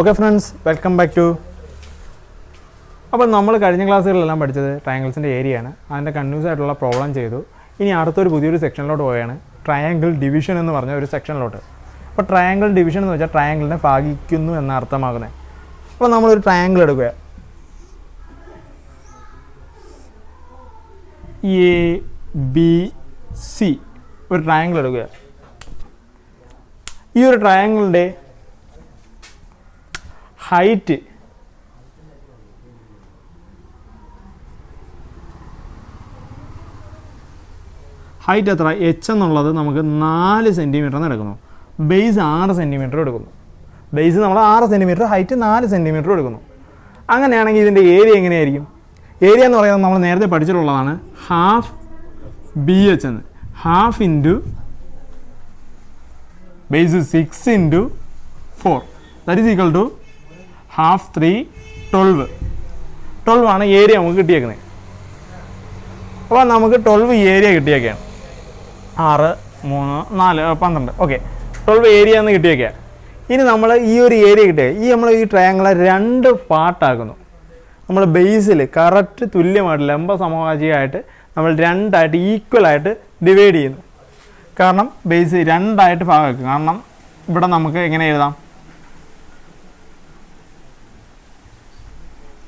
Okay friends, welcome back to. അപ്പോൾ നമ്മൾ കഴിഞ്ഞ ക്ലാസ്സുകളിലെല്ലാം പഠിച്ചത് ട്രയാങ്കിൾസിൻ്റെ ഏരിയയാണ്. അതിൻ്റെ കണ്ടിന്യൂസ് ആയിട്ടുള്ള പ്രോബ്ലം ചെയ്തു. ഇനി അടുത്തൊരു പുതിയൊരു സെക്ഷനിലോട്ട് പോവുകയാണ്, ട്രയാങ്കിൾ ഡിവിഷൻ എന്ന് പറഞ്ഞ ഒരു സെക്ഷനിലോട്ട്. അപ്പോൾ ട്രയാങ്കിൾ ഡിവിഷൻ എന്ന് വെച്ചാൽ ട്രയാങ്കിളിനെ ഭാഗിക്കുന്നു എന്ന അർത്ഥമാകുന്നത്. അപ്പോൾ നമ്മളൊരു ട്രയാങ്കിൾ എടുക്കുക, ABC ഒരു ട്രയാങ്കിൾ എടുക്കുക. ഈ ഒരു ട്രയാങ്കിളിൻ്റെ ഹൈറ്റ് എത്ര? എച്ച് എന്നുള്ളത് നമുക്ക് 4 സെൻറ്റിമീറ്റർ എടുക്കുന്നു. ബേസ് 6 സെൻറ്റിമീറ്റർ എടുക്കുന്നു. ബേസ് നമ്മൾ 6 സെൻറ്റിമീറ്റർ, ഹൈറ്റ് 4 സെൻറ്റിമീറ്റർ എടുക്കുന്നു. അങ്ങനെയാണെങ്കിൽ ഇതിൻ്റെ ഏരിയ എങ്ങനെയായിരിക്കും? ഏരിയ എന്ന് പറയുന്നത് നമ്മൾ നേരത്തെ പഠിച്ചിട്ടുള്ളതാണ്, ഹാഫ് ബി എച്ച് എന്ന്. Half into base 6 into 4 that is equal to half 3 12 ആണ് ഏരിയ നമുക്ക് കിട്ടിയേക്കുന്നത്. അപ്പോൾ നമുക്ക് 12 ഏരിയ കിട്ടിയേക്കാണ്. 6 3 4 12 ഓക്കെ, 12 ഏരിയ എന്ന് കിട്ടിയേക്കുക. ഇനി നമ്മൾ ഈ ഒരു ഏരിയ കിട്ടിയ നമ്മൾ ഈ ട്രയാങ്കിളെ 2 പാർട്ടാക്കുന്നു. നമ്മൾ ബേസിൽ കറക്റ്റ് തുല്യമായിട്ട് ലംബ സമവാചിയായിട്ട് നമ്മൾ 2ആയിട്ട് ഈക്വലായിട്ട് ഡിവൈഡ് ചെയ്യുന്നു. കാരണം ബേസ് 2ആയിട്ട് ഭാഗമാക്കും. കാരണം ഇവിടെ നമുക്ക് എങ്ങനെ എഴുതാം?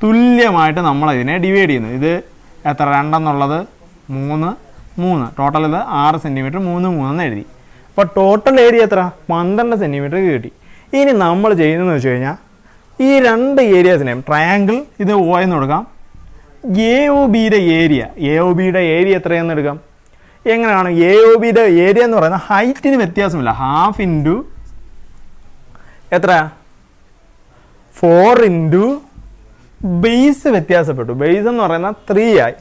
തുല്യമായിട്ട് നമ്മളതിനെ ഡിവൈഡ് ചെയ്യുന്നു. ഇത് എത്ര? 2 എന്നുള്ളത് 3 3, ടോട്ടൽ ഇത് 6 സെൻറ്റിമീറ്റർ, 3 3 എന്ന് എഴുതി. അപ്പോൾ ടോട്ടൽ ഏരിയ എത്ര? 12 സെൻറ്റിമീറ്റർ കിട്ടി. ഇനി നമ്മൾ ചെയ്യുന്നതെന്ന് വെച്ച് കഴിഞ്ഞാൽ ഈ 2 ഏരിയാസിനെയും ട്രയാങ്കിൾ ഇത് O എന്ന് കൊടുക്കാം. AOBയുടെ ഏരിയ എത്രയെന്ന് എടുക്കാം? എങ്ങനെയാണ്? AOBയുടെ ഏരിയ എന്ന് പറയുന്നത് ഹൈറ്റിന് വ്യത്യാസമില്ല. ഹാഫ് ഇൻറ്റു എത്ര? 4 ഇൻറ്റു ബേസ് വ്യത്യാസപ്പെട്ടു. ബേസ് എന്ന് പറയുന്നത് 3 ആയി.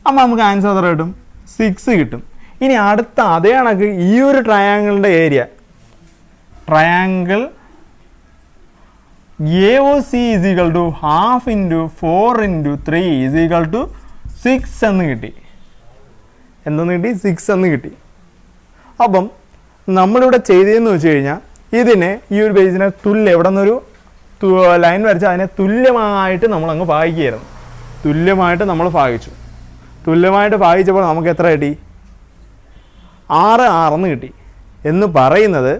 അപ്പോൾ നമുക്ക് ആൻസർ എത്ര കിട്ടും? 6 കിട്ടും. ഇനി അടുത്ത അതേ കണക്ക് ഈ ഒരു ട്രയാങ്കിളിൻ്റെ area, triangle AOC is equal to half into 4 into 3 is equal to 6 എന്ന് കിട്ടി. എന്തെന്ന് കിട്ടി? 6 എന്ന് കിട്ടി. അപ്പം നമ്മളിവിടെ ചെയ്തതെന്ന് വെച്ച് കഴിഞ്ഞാൽ ഇതിനെ ഈ ഒരു ബേസിനെ എവിടെ നിന്നൊരു ലൈൻ വരച്ച് അതിനെ തുല്യമായിട്ട് നമ്മളങ്ങ് ഭാഗിക്കുകയായിരുന്നു. തുല്യമായിട്ട് നമ്മൾ ഭാഗിച്ചു. തുല്യമായിട്ട് ഭാഗിച്ചപ്പോൾ നമുക്ക് എത്ര കിട്ടി? 6 6 കിട്ടി. എന്ന് പറയുന്നത്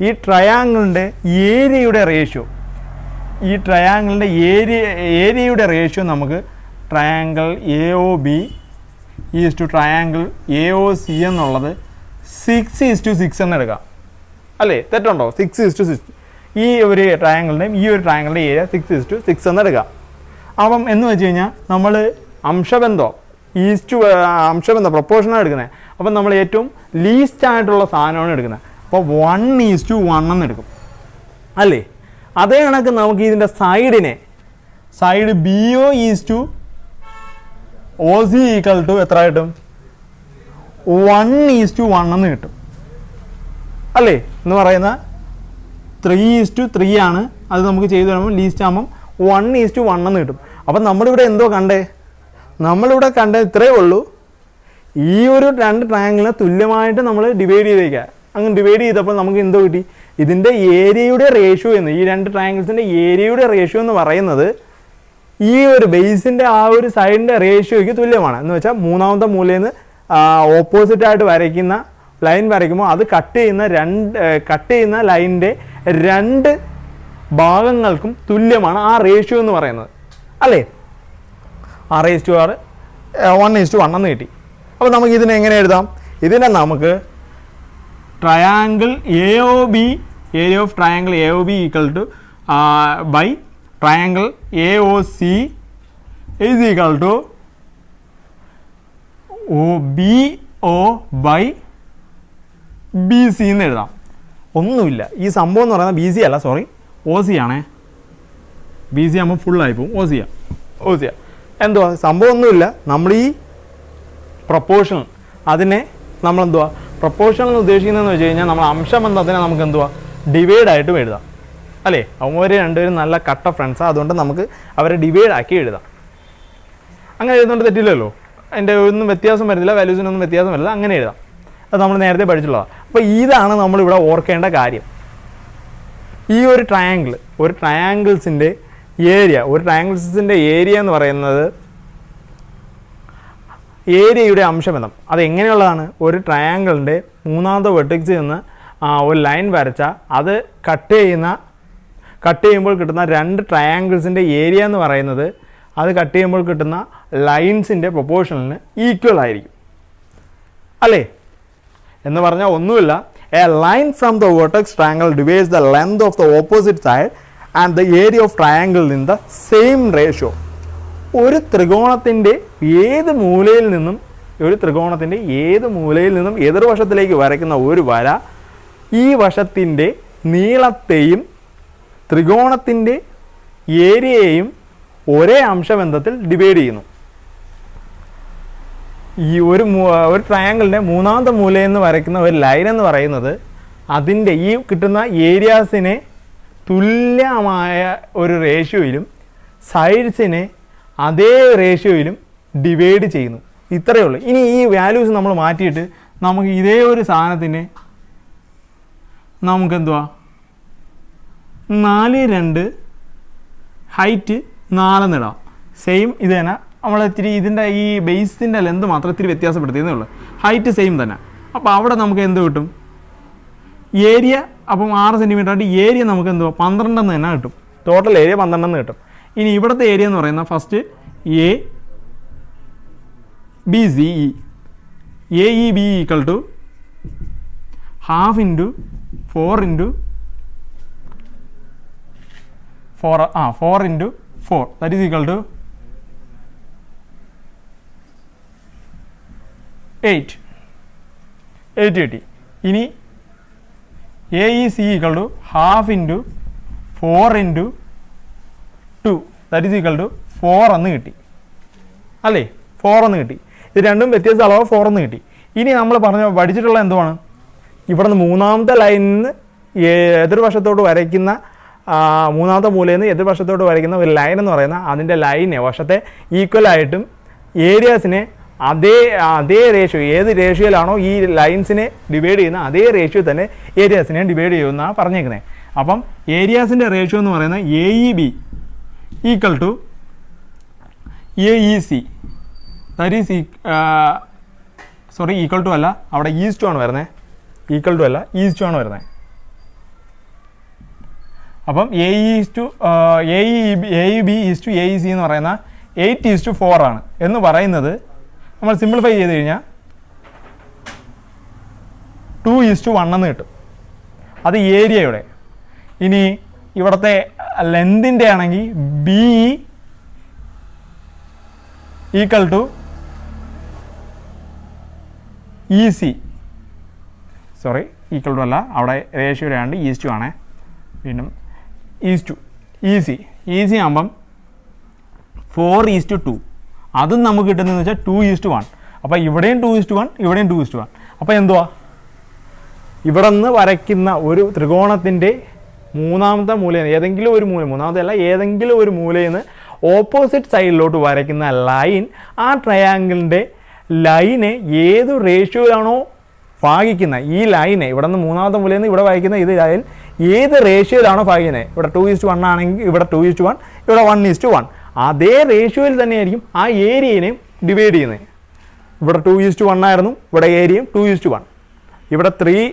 ഈ ട്രയാങ്കിളിൻ്റെ ഏരിയയുടെ റേഷ്യോ, ഈ ട്രയാങ്കിളിൻ്റെ ഏരിയയുടെ റേഷ്യോ നമുക്ക് triangle AOB is to triangle AOC എന്നുള്ളത് 6:6 എന്ന് എടുക്കാം. അല്ലേ? തെറ്റുണ്ടോ? 6:6. ഈ ഒരു ട്രയാങ്കിളിൻ്റെയും ഈ ഒരു ട്രയാങ്കിളിൻ്റെ ഏരിയ 6:6 എന്ന് എടുക്കാം. അപ്പം എന്ന് വെച്ച് കഴിഞ്ഞാൽ നമ്മൾ അംശബന്ധം പ്രൊപ്പോർഷനാണ് എടുക്കുന്നത്. അപ്പം നമ്മൾ ഏറ്റവും ലീസ്റ്റ് ആയിട്ടുള്ള സാധനമാണ് എടുക്കുന്നത്. അപ്പോൾ 1:1 എന്ന് എടുക്കും. അല്ലേ? അതേ കണക്ക് നമുക്ക് ഇതിൻ്റെ side BO is to OC equal to എത്ര കിട്ടും? 1:1 എന്ന് കിട്ടും. അല്ലേ? എന്ന് പറയുന്ന 3:3 ആണ്. അത് നമുക്ക് ചെയ്തു വരുമ്പോൾ ലീസ്റ്റ് ആകുമ്പം 1:1 എന്ന് കിട്ടും. അപ്പം നമ്മളിവിടെ എന്തോ കണ്ടേ? നമ്മളിവിടെ കണ്ടത് ഇത്രയേ ഉള്ളൂ. ഈ ഒരു 2 ട്രയാങ്കിളിനെ തുല്യമായിട്ട് നമ്മൾ ഡിവൈഡ് ചെയ്തേക്കുക. അങ്ങ് ഡിവൈഡ് ചെയ്തപ്പോൾ നമുക്ക് എന്തോ കിട്ടി? ഇതിൻ്റെ ഏരിയയുടെ റേഷ്യോ എന്ന്, ഈ 2 ട്രയാങ്കിൾസിൻ്റെ ഏരിയയുടെ റേഷ്യോ എന്ന് പറയുന്നത് ഈ ഒരു ബേസിൻ്റെ ആ ഒരു സൈഡിൻ്റെ റേഷ്യോയ്ക്ക് തുല്യമാണ്. എന്ന് വെച്ചാൽ മൂന്നാമത്തെ മൂലയിൽ നിന്ന് ഓപ്പോസിറ്റായിട്ട് വരയ്ക്കുന്ന ലൈൻ വരയ്ക്കുമ്പോൾ അത് കട്ട് ചെയ്യുന്ന ലൈനിൻ്റെ 2 ഭാഗങ്ങൾക്കും തുല്യമാണ് ആ റേഷ്യോ എന്ന് പറയുന്നത്. അല്ലേ? 6:6 1:1 എന്ന് കിട്ടി. അപ്പോൾ നമുക്ക് ഇതിനെ എങ്ങനെ എഴുതാം? ഇതിനെ നമുക്ക് triangle AOB, area of triangle AOB equal to by triangle AOC is equal to BO by BC എന്ന് എഴുതാം. ഒന്നുമില്ല. ഈ സംഭവം എന്ന് പറയുന്നത് BC അല്ല, സോറി, OC ആണേ. BC ആകുമ്പോൾ ഫുള്ളായിപ്പോവും. OC എന്തുവാ? സംഭവം ഒന്നുമില്ല. നമ്മൾ ഈ പ്രൊപ്പോർഷൻ അതിനെ നമ്മളെന്തുവാ പ്രൊപ്പോർഷൻ എന്ന് ഉദ്ദേശിക്കുന്നതെന്ന് വെച്ച് കഴിഞ്ഞാൽ നമ്മൾ അംശബന്ധത്തിനെ നമുക്ക് എന്തുവാ ഡിവൈഡായിട്ടും എഴുതാം. അല്ലേ? അവന്മാർ രണ്ടുപേരും നല്ല കട്ട ഫ്രണ്ട്സാണ്. അതുകൊണ്ട് നമുക്ക് അവരെ ഡിവൈഡാക്കി എഴുതാം. അങ്ങനെ എഴുതുന്നതുകൊണ്ട് തെറ്റില്ലല്ലോ. അതിൻ്റെ ഒന്നും വ്യത്യാസം വരുന്നില്ല, വാല്യൂസിനൊന്നും വ്യത്യാസം വരില്ല. അങ്ങനെ എഴുതാം. അത് നമ്മൾ നേരത്തെ പഠിച്ചിട്ടുള്ളതാണ്. അപ്പോൾ ഇതാണ് നമ്മളിവിടെ ഓർക്കേണ്ട കാര്യം. ഈ ഒരു ട്രയാങ്കിൾസിൻ്റെ ഏരിയ എന്ന് പറയുന്നത് ഏരിയയുടെ അംശബന്ധം അത് എങ്ങനെയുള്ളതാണ്? ഒരു ട്രയാങ്കിളിൻ്റെ മൂന്നാമത്തെ വെർട്ടെക്സിൽ നിന്ന് ഒരു ലൈൻ വരച്ചാൽ അത് കട്ട് ചെയ്യുമ്പോൾ കിട്ടുന്ന രണ്ട് ട്രയാങ്കിൾസിൻ്റെ ഏരിയ എന്ന് പറയുന്നത് അത് കട്ട് ചെയ്യുമ്പോൾ കിട്ടുന്ന ലൈൻസിൻ്റെ പ്രൊപ്പോർഷനിന് ഈക്വൽ ആയിരിക്കും അല്ലേ? എന്ന് പറഞ്ഞാൽ ഒന്നുമില്ല, A line from the vertex triangle divides the length of the opposite side and the area of triangle in the same ratio. ഒരു ത്രികോണത്തിൻ്റെ ഏത് മൂലയിൽ നിന്നും എതിർവശത്തിലേക്ക് വരയ്ക്കുന്ന ഒരു വര ഈ വശത്തിൻ്റെ നീളത്തെയും ത്രികോണത്തിൻ്റെ ഏരിയയെയും ഒരേ അംശബന്ധത്തിൽ ഡിവൈഡ് ചെയ്യുന്നു. ഈ ഒരു ട്രയാങ്കിളിൻ്റെ മൂന്നാമത്തെ മൂലയിൽ നിന്ന് വരയ്ക്കുന്ന ഒരു ലൈൻ എന്ന് പറയുന്നത് അതിൻ്റെ ഈ കിട്ടുന്ന ഏരിയാസിനെ തുല്യമായ ഒരു റേഷ്യോയിലും സൈഡ്സിനെ അതേ റേഷ്യോയിലും ഡിവൈഡ് ചെയ്യുന്നു. ഇത്രയേ ഉള്ളൂ. ഇനി ഈ വാല്യൂസ് നമ്മൾ മാറ്റിയിട്ട് നമുക്ക് ഇതേ ഒരു സാധനത്തിനെ നമുക്കെന്തുവാ 4 ഹൈറ്റ് 4 എന്നിടാം. സെയിം ഇത് തന്നെ, നമ്മൾ ഇത്തിരി ഇതിൻ്റെ ഈ ബേസിൻ്റെ ലെന്ത് മാത്രം ഇത്തിരി വ്യത്യാസപ്പെടുത്തിയതേ ഉള്ളൂ. ഹൈറ്റ് സെയിം തന്നെ. അപ്പോൾ അവിടെ നമുക്ക് എന്ത് കിട്ടും? ഏരിയ അപ്പം 6 സെൻറ്റിമീറ്റർ ആയിട്ട് ഏരിയ നമുക്ക് എന്തുവാ 12 എന്ന് തന്നെ കിട്ടും. ടോട്ടൽ ഏരിയ 12 എന്ന് കിട്ടും. ഇനി ഇവിടുത്തെ ഏരിയ എന്ന് പറയുന്നത് first ABCE AEB equal to 1/2 × 4 × 4 × 4 that is equal to 8 കിട്ടി. ഇനി AEC equal to 1/2 × 4 × 2 that is equal to 4 എന്ന് കിട്ടി അല്ലേ? 4 എന്ന് കിട്ടി. ഇത് രണ്ടും വ്യത്യസ്ത അളവ് 4 എന്ന് കിട്ടി. ഇനി നമ്മൾ പഠിച്ചിട്ടുള്ള എന്തുവാണ്? ഇവിടെ നിന്ന് മൂന്നാമത്തെ ലൈനിൽ നിന്ന് എതിർവശത്തോട്ട് വരയ്ക്കുന്ന മൂന്നാമത്തെ മൂലയിൽ നിന്ന് എതിർവശത്തോട്ട് വരയ്ക്കുന്ന ഒരു ലൈൻ എന്ന് പറയുന്ന അതിൻ്റെ ലൈനെ വശത്തെ ഈക്വലായിട്ടും ഏരിയാസിനെ അതേ റേഷ്യോ ഏത് റേഷ്യോയിലാണോ ഈ ലൈൻസിനെ ഡിവൈഡ് ചെയ്യുന്ന അതേ റേഷ്യോ തന്നെ ഏരിയാസിനെ ഡിവൈഡ് ചെയ്യുമെന്നാണ് പറഞ്ഞേക്കുന്നത്. അപ്പം ഏരിയാസിൻ്റെ റേഷ്യോ എന്ന് പറയുന്നത് AEB equal to AEC that is equal to അല്ല, അവിടെ ഈസ്റ്റു ആണ് വരുന്നത്. ഈക്വൽ ടു അല്ല, ഈസ്റ്റു ആണ് വരുന്നത്. അപ്പം AEB ഈസ്റ്റു AEC എന്ന് പറയുന്ന 8:4 ആണ് എന്ന് പറയുന്നത് നമ്മൾ സിംപ്ലിഫൈ ചെയ്ത് കഴിഞ്ഞാൽ 2:1 എന്ന് കിട്ടും. അത് ഏരിയയുടെ. ഇനി ഇവിടുത്തെ ലെന്തിൻ്റെ ആണെങ്കിൽ BE equal to EC equal to അല്ല, അവിടെ റേഷ്യോയുടെ ആണ്ട് ഈസ്റ്റു ആണേ. വീണ്ടും EC ആകുമ്പം 4:2. അതും നമുക്ക് കിട്ടുന്നതെന്ന് വെച്ചാൽ 2:1. അപ്പോൾ ഇവിടെയും 2:1, ഇവിടെയും 2:1. അപ്പോൾ എന്തുവാ? ഇവിടെ നിന്ന് വരയ്ക്കുന്ന ഒരു ത്രികോണത്തിൻ്റെ മൂന്നാമത്തെ മൂലയിൽ ഏതെങ്കിലും ഒരു മൂല, മൂന്നാമത്തെ അല്ല ഏതെങ്കിലും ഒരു മൂലയിൽ നിന്ന് ഓപ്പോസിറ്റ് സൈഡിലോട്ട് വരയ്ക്കുന്ന ലൈൻ ആ ട്രയാങ്കിളിൻ്റെ ലൈനെ ഏത് റേഷ്യോയിലാണോ ഭാഗിക്കുന്നത്, ഈ ലൈനെ ഇവിടെ നിന്ന് മൂന്നാമത്തെ മൂലയിൽ നിന്ന് ഇവിടെ വരയ്ക്കുന്ന ഇത് ലൈൻ ഏത് റേഷ്യോയിലാണോ ഭാഗിക്കുന്നത്, ഇവിടെ 2:1 ആണെങ്കിൽ ഇവിടെ 2:1, ഇവിടെ 1:1, അതേ റേഷ്യോയിൽ തന്നെയായിരിക്കും ആ ഏരിയനെയും ഡിവൈഡ് ചെയ്യുന്നത്. ഇവിടെ 2:1 ആയിരുന്നു, ഇവിടെ ഏരിയയും 2:1. ഇവിടെ 3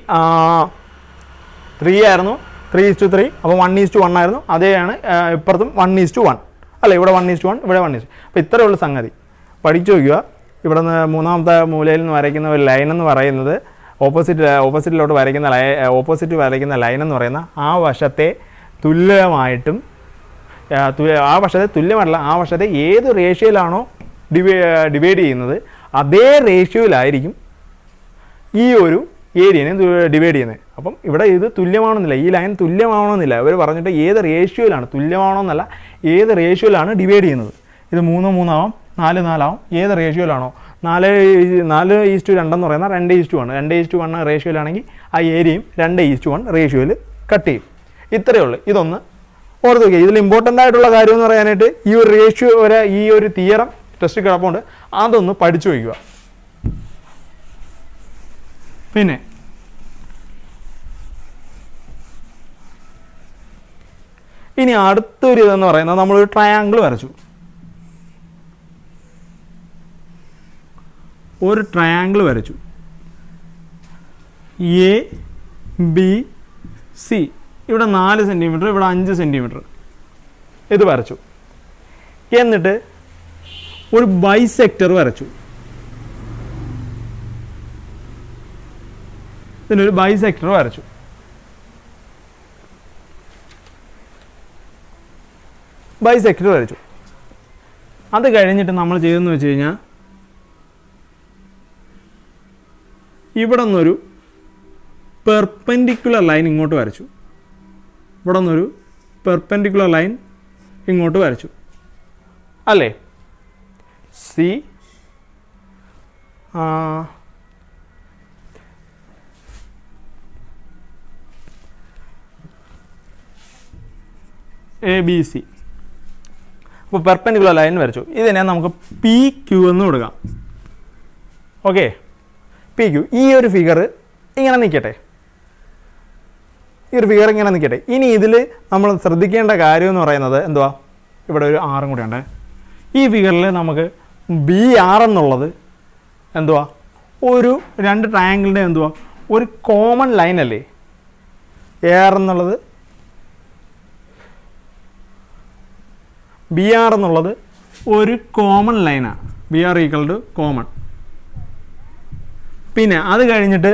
ആയിരുന്നു, 3:3. അപ്പോൾ 1:1 ആയിരുന്നു. അതേയാണ് ഇപ്പുറത്തും 1:1 അല്ല, ഇവിടെ 1:1, ഇവിടെ 1:1. അപ്പോൾ ഇത്രയുള്ള സംഗതി പഠിച്ചു നോക്കുക. ഇവിടെ നിന്ന് മൂന്നാമത്തെ മൂലയിൽ നിന്ന് വരയ്ക്കുന്ന ഒരു ലൈൻ എന്ന് പറയുന്നത് ഓപ്പോസിറ്റിലോട്ട് വരയ്ക്കുന്ന വരയ്ക്കുന്ന ലൈൻ എന്ന് പറയുന്ന ആ വശത്തെ തുല്യമായിട്ടും ആ വശത്തെ തുല്യമല്ല, ആ വശത്തെ ഏത് റേഷ്യോയിലാണോ ഡിവൈഡ് ചെയ്യുന്നത് അതേ റേഷ്യോയിലായിരിക്കും ഈ ഒരു ഏരിയനെ ഡിവൈഡ് ചെയ്യുന്നത്. അപ്പം ഇവിടെ ഇത് തുല്യമാണെന്നില്ല, ഈ ലൈൻ തുല്യമാവണമെന്നില്ല. അവർ പറഞ്ഞിട്ട് ഏത് റേഷ്യോയിലാണ്, തുല്യമാവണമെന്നല്ല, ഏത് റേഷ്യോയിലാണ് ഡിവൈഡ് ചെയ്യുന്നത്. ഇത് 3:3 ആവാം, 4:4 ആവും. ഏത് റേഷ്യോയിലാണോ 4:2 എന്ന് പറയുന്ന 2:1. 2:1 റേഷ്യോയിലാണെങ്കിൽ ആ ഏരിയയും 2:1 റേഷ്യോയിൽ കട്ട് ചെയ്യും. ഇത്രയേ ഉള്ളൂ. ഇതൊന്ന് ഓർത്ത് വയ്ക്കുക. ഇതിൽ ഇമ്പോർട്ടൻ്റ് ആയിട്ടുള്ള കാര്യം എന്ന് പറയാനായിട്ട് ഈ ഒരു റേഷ്യോ ഈ ഒരു തിയറം ടെസ്റ്റ് കിടപ്പുണ്ട്, അതൊന്ന് പഠിച്ചു വയ്ക്കുക. പിന്നെ ഇനി അടുത്തൊരു ഇതെന്ന് പറയുന്നത് നമ്മളൊരു ട്രയാങ്കിൾ വരച്ചു. ഒരു ട്രയാങ്കിൾ വരച്ചു. A B C. ഇവിടെ 4 സെൻറ്റിമീറ്റർ, ഇവിടെ 5 സെൻറ്റിമീറ്റർ ഇത് വരച്ചു. എന്നിട്ട് ഒരു ബൈസെക്ടർ വരച്ചു. ഇതിനൊരു ബൈസെക്ടർ വരച്ചു. ബൈസെക്ടർ വരച്ചു. അത് കഴിഞ്ഞിട്ട് നമ്മൾ ചെയ്തെന്ന് വെച്ച് കഴിഞ്ഞാൽ ഇവിടെ നിന്നൊരു പെർപെൻഡിക്കുലർ ലൈൻ ഇങ്ങോട്ട് വരച്ചു. ഇവിടെ നിന്നൊരു പെർപെൻഡിക്കുലർ ലൈൻ ഇങ്ങോട്ട് വരച്ചു അല്ലേ? C A B C. അപ്പോൾ പെർപെൻഡിക്കുലർ ലൈൻ വരച്ചു. ഇതിനെ നമുക്ക് പി ക്യു എന്ന് കൊടുക്കാം. Okay, P Q. ഈ ഒരു ഫിഗർ ഇങ്ങനെ നിൽക്കട്ടെ. ഈ ഒരു ഫിഗർ ഇങ്ങനെ നിൽക്കട്ടെ. ഇനി ഇതിൽ നമ്മൾ ശ്രദ്ധിക്കേണ്ട കാര്യം എന്ന് പറയുന്നത് എന്തുവാ? ഇവിടെ ഒരു ആറും കൂടെ ഉണ്ട്. ഈ ഫിഗറിൽ നമുക്ക് ബി ആർ എന്നുള്ളത് എന്തുവാ? ഒരു 2 ട്രയാങ്കിളിൻ്റെ എന്തുവാ? ഒരു കോമൺ ലൈൻ അല്ലേ? എ ആർ എന്നുള്ളത് ബി ആർ എന്നുള്ളത് ഒരു കോമൺ ലൈനാണ്. B R equal to common. പിന്നെ അത് കഴിഞ്ഞിട്ട്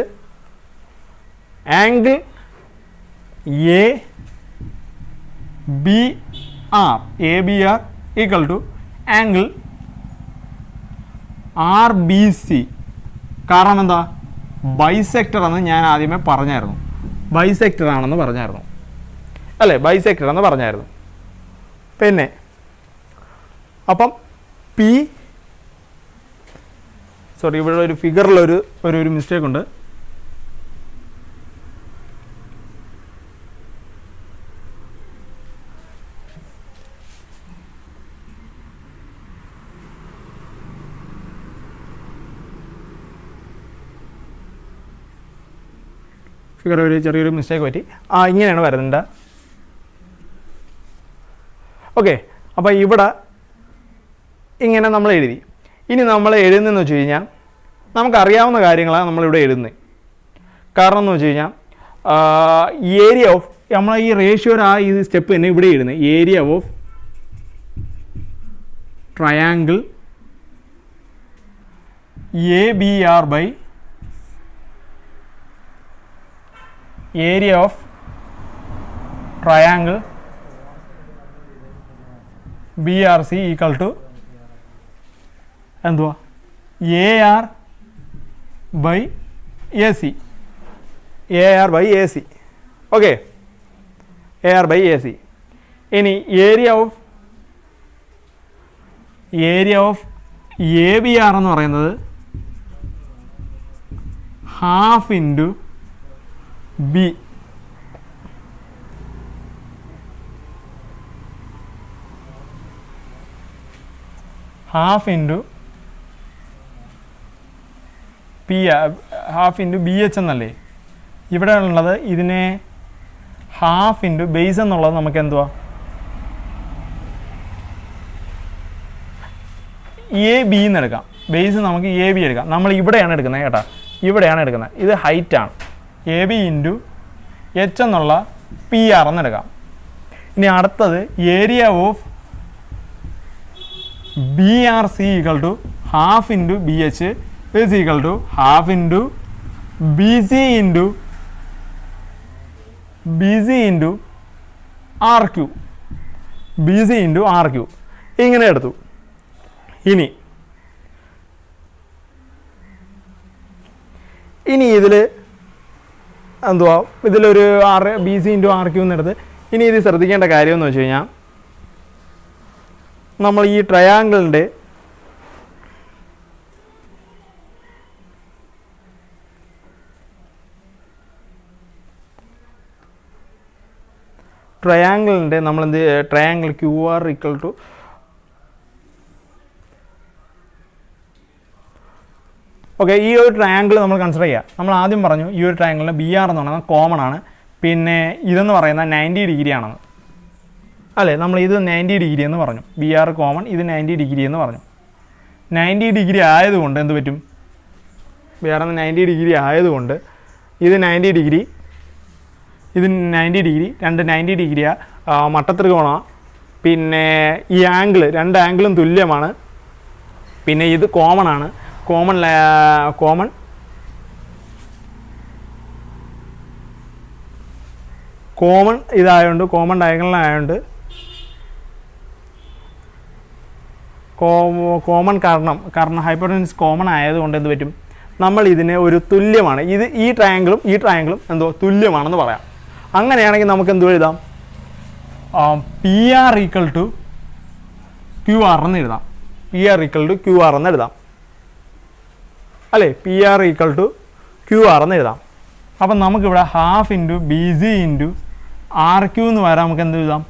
angle A B R, A B R equal to angle R B C. കാരണം എന്താ? ബൈസെക്ടർ എന്ന് ഞാൻ ആദ്യമേ പറഞ്ഞായിരുന്നു. ബൈസെക്ടർ ആണെന്ന് പറഞ്ഞായിരുന്നു അല്ലേ? ബൈസെക്ടർ എന്ന് പറഞ്ഞായിരുന്നു. പിന്നെ അപ്പം പി ഇവിടെ ഒരു ഫിഗറിലൊരു ഒരു മിസ്റ്റേക്ക് ഉണ്ട്. ഫിഗർ ഒരു ചെറിയൊരു മിസ്റ്റേക്ക് പറ്റി. ഇങ്ങനെയാണ് വരുന്നുണ്ട്. ഓക്കെ, അപ്പോൾ ഇവിടെ ഇങ്ങനെ നമ്മൾ എഴുതി. ഇനി നമ്മൾ എഴുതുന്നതെന്ന് വെച്ച് കഴിഞ്ഞാൽ നമുക്കറിയാവുന്ന കാര്യങ്ങളാണ് നമ്മളിവിടെ എഴുതുന്നത്. കാരണം എന്ന് വെച്ച് കഴിഞ്ഞാൽ ഏരിയ ഓഫ്, നമ്മൾ ഈ റേഷ്യോയുടെ ഈ സ്റ്റെപ്പ് തന്നെ ഇവിടെ എഴുതുന്നത്. Area of triangle A B R by area of triangle B R C equal to എന്തുവാ? A R by A C. A R by A C. Okay, A R by A C. ഇനി area of A B R എന്ന് പറയുന്നത് half into B. Half into P, half into B H എന്നല്ലേ ഇവിടെ ഉള്ളത്. ഇതിനെ half into base എന്നുള്ളത് നമുക്ക് എന്തുവാ? എ ബി എന്ന് എടുക്കാം. ബേസ് നമുക്ക് എ ബി എടുക്കാം. നമ്മൾ ഇവിടെയാണ് എടുക്കുന്നത് കേട്ടോ, ഇവിടെയാണ് എടുക്കുന്നത്. ഇത് ഹൈറ്റാണ്. എ ബി ഇൻറ്റു എച്ച് എന്നുള്ള പി ആർ എന്നെടുക്കാം. ഇനി അടുത്തത് area of B R C equal to half into B H is equal to half into BC into RQ. BC into RQ ഇങ്ങനെ എടുത്തു. ഇനി ഇതിൽ എന്തുവാ? ഇതിലൊരു BC into RQ എന്നെടുത്ത്. ഇനി ഇത് ശ്രദ്ധിക്കേണ്ട കാര്യം എന്ന് വെച്ച് കഴിഞ്ഞാൽ നമ്മൾ ഈ ട്രയാങ്കിളിൻ്റെ നമ്മളെന്ത് triangle Q R equal to okay, ഈ ഒരു ട്രയാങ്കിൾ നമ്മൾ കൺസിഡർ ചെയ്യുക. നമ്മൾ ആദ്യം പറഞ്ഞു ഈ ഒരു ട്രയാങ്കിളിന് ബി ആർ എന്ന് പറയുന്നത് കോമൺ ആണ്. പിന്നെ ഇതെന്ന് പറയുന്നത് 90 ഡിഗ്രി ആണെന്ന്. അല്ലേ? നമ്മൾ ഇത് 90 ഡിഗ്രി എന്ന് പറഞ്ഞു, ബി ആർ കോമൺ, ഇത് 90 ഡിഗ്രി എന്ന് പറഞ്ഞു. 90 ഡിഗ്രി ആയതുകൊണ്ട് എന്ത് പറ്റും? വേറെ 90 ഡിഗ്രി ആയതുകൊണ്ട് ഇത് 90 ഡിഗ്രി, ഇത് 90 ഡിഗ്രി, രണ്ട് 90 ഡിഗ്രിയാ, മട്ടത്രികോണമാണ്. പിന്നെ ഈ ആംഗിൾ, രണ്ട് ആംഗിളും തുല്യമാണ്. പിന്നെ ഇത് കോമൺ ആണ്, കോമൺ ഇതായതുകൊണ്ട്, കോമൺ ഡയഗണലായതുകൊണ്ട്, കോമൺ കാരണം ഹൈപ്പോട്ടനസ് കോമൺ ആയതുകൊണ്ട് എന്ത് പറ്റും? നമ്മൾ ഇതിനെ ഒരു തുല്യമാണ്, ഇത് ഈ ട്രയാങ്കിളും എന്തോ തുല്യമാണെന്ന് പറയാം. അങ്ങനെയാണെങ്കിൽ നമുക്ക് എന്തോ എഴുതാം? P R equal to Q R എന്ന് എഴുതാം. P R equal to Q R എന്ന് എഴുതാം, അല്ലേ? P R equal to Q R എന്ന് എഴുതാം. അപ്പം നമുക്കിവിടെ half into B C into R Q എന്ന് വരാൻ നമുക്ക് എന്ത് എഴുതാം?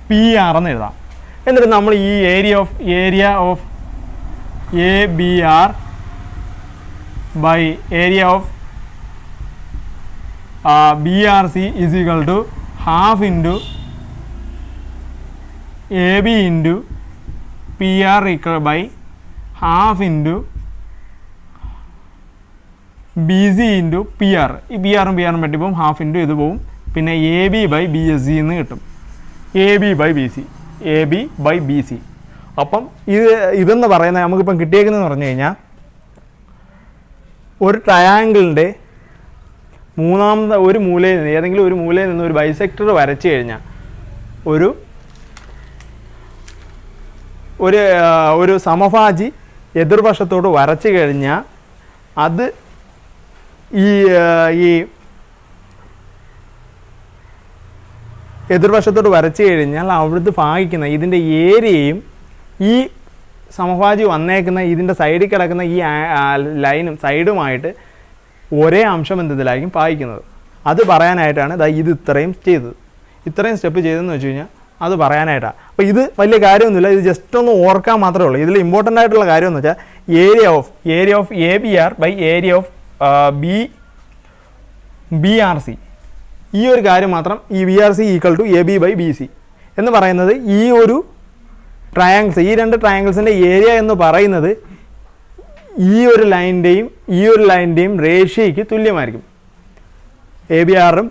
പി ആർ എന്ന് എഴുതാം. എന്നിട്ട് നമ്മൾ ഈ area of A B R by area of B R C is equal to half into A B into P R equal by half into B C into P R. ഈ P ആറും പറ്റിപ്പോവും, half into ഇത് പോവും, പിന്നെ A B by B S C എന്ന് കിട്ടും. A B by B C. അപ്പം ഇതെന്ന് പറയുന്നത് നമുക്കിപ്പം കിട്ടിയേക്കുന്നതെന്ന് പറഞ്ഞു കഴിഞ്ഞാൽ, ഒരു ട്രയാങ്കിളിൻ്റെ മൂന്നാമത്തെ ഒരു മൂലയിൽ നിന്ന്, ഏതെങ്കിലും ഒരു മൂലയിൽ നിന്ന് ഒരു ബൈസെക്ടർ വരച്ചു കഴിഞ്ഞാൽ, ഒരു സമഭാജി എതിർവശത്തോട് വരച്ചു കഴിഞ്ഞാൽ അത് ഈ എതിർവശത്തോട് വരച്ചു കഴിഞ്ഞാൽ അവിടുത്തെ ഭാഗിക്കുന്ന ഇതിൻ്റെ ഏരിയയും ഈ സമഭാജി വന്നേക്കുന്ന ഇതിൻ്റെ സൈഡിൽ കിടക്കുന്ന ഈ ലൈനും സൈഡുമായിട്ട് ഒരേ അംശബന്ധത്തിലായിരിക്കും ഭാഗിക്കുന്നത്. അത് പറയാനായിട്ടാണ് ഇത് ഇത്രയും സ്റ്റെപ്പ് ചെയ്തതെന്ന് വെച്ച് കഴിഞ്ഞാൽ അത് പറയാനായിട്ടാണ്. അപ്പോൾ ഇത് വലിയ കാര്യമൊന്നുമില്ല, ഇത് ജസ്റ്റ് ഒന്ന് ഓർക്കാൻ മാത്രമേ ഉള്ളൂ. ഇതിൽ ഇമ്പോർട്ടൻ്റ് ആയിട്ടുള്ള കാര്യം എന്ന് വെച്ചാൽ area of A B R by area of B R C. ഈ ഒരു കാര്യം മാത്രം, ഈ B R C equal to A B by B C എന്ന് പറയുന്നത് ഈ ഒരു ട്രയാങ്കിൾസ്, ഈ രണ്ട് ട്രയാങ്കിൾസിൻ്റെ ഏരിയ എന്ന് പറയുന്നത് ഈ ഒരു ലൈൻ്റെയും റേഷ്യോയ്ക്ക് തുല്യമായിരിക്കും. എ ബി ആറും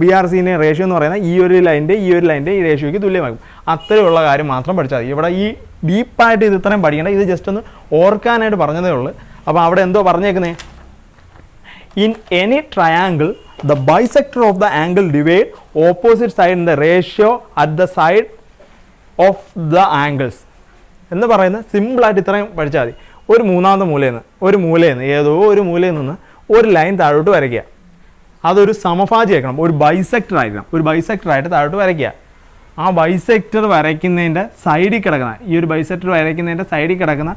ബി ആർ സിൻ്റെ റേഷ്യോ എന്ന് പറയുന്നത് ഈ ഒരു ലൈൻ്റെ ഈ റേഷ്യോയ്ക്ക് തുല്യമായിരിക്കും. അത്രയുള്ള കാര്യം മാത്രം പഠിച്ചാൽ മതി. ഇവിടെ ഈ ഡീപ്പായിട്ട് ഇത് ഇത്രയും പഠിക്കേണ്ട, ഇത് ജസ്റ്റ് ഒന്ന് ഓർക്കാനായിട്ട് പറഞ്ഞതേ ഉള്ളൂ. അപ്പോൾ അവിടെ എന്തോ പറഞ്ഞേക്കുന്നത്? In any triangle the bisector of the angle divide opposite side in the ratio at the side of the angles എന്ന് പറയുന്നത് സിമ്പിളായിട്ട് ഇത്രയും പഠിച്ചാൽ മതി. ഒരു മൂലയിൽ നിന്ന് ഏതോ ഒരു മൂലയിൽ നിന്ന് ഒരു ലൈൻ താഴോട്ട് വരയ്ക്കുക. അതൊരു സമഭാജി ആയിരിക്കണം, ഒരു ബൈസെക്ടർ ആയിട്ട് താഴോട്ട് വരയ്ക്കുക. ആ ബൈസെക്ടർ വരയ്ക്കുന്നതിൻ്റെ സൈഡിൽ കിടക്കുന്ന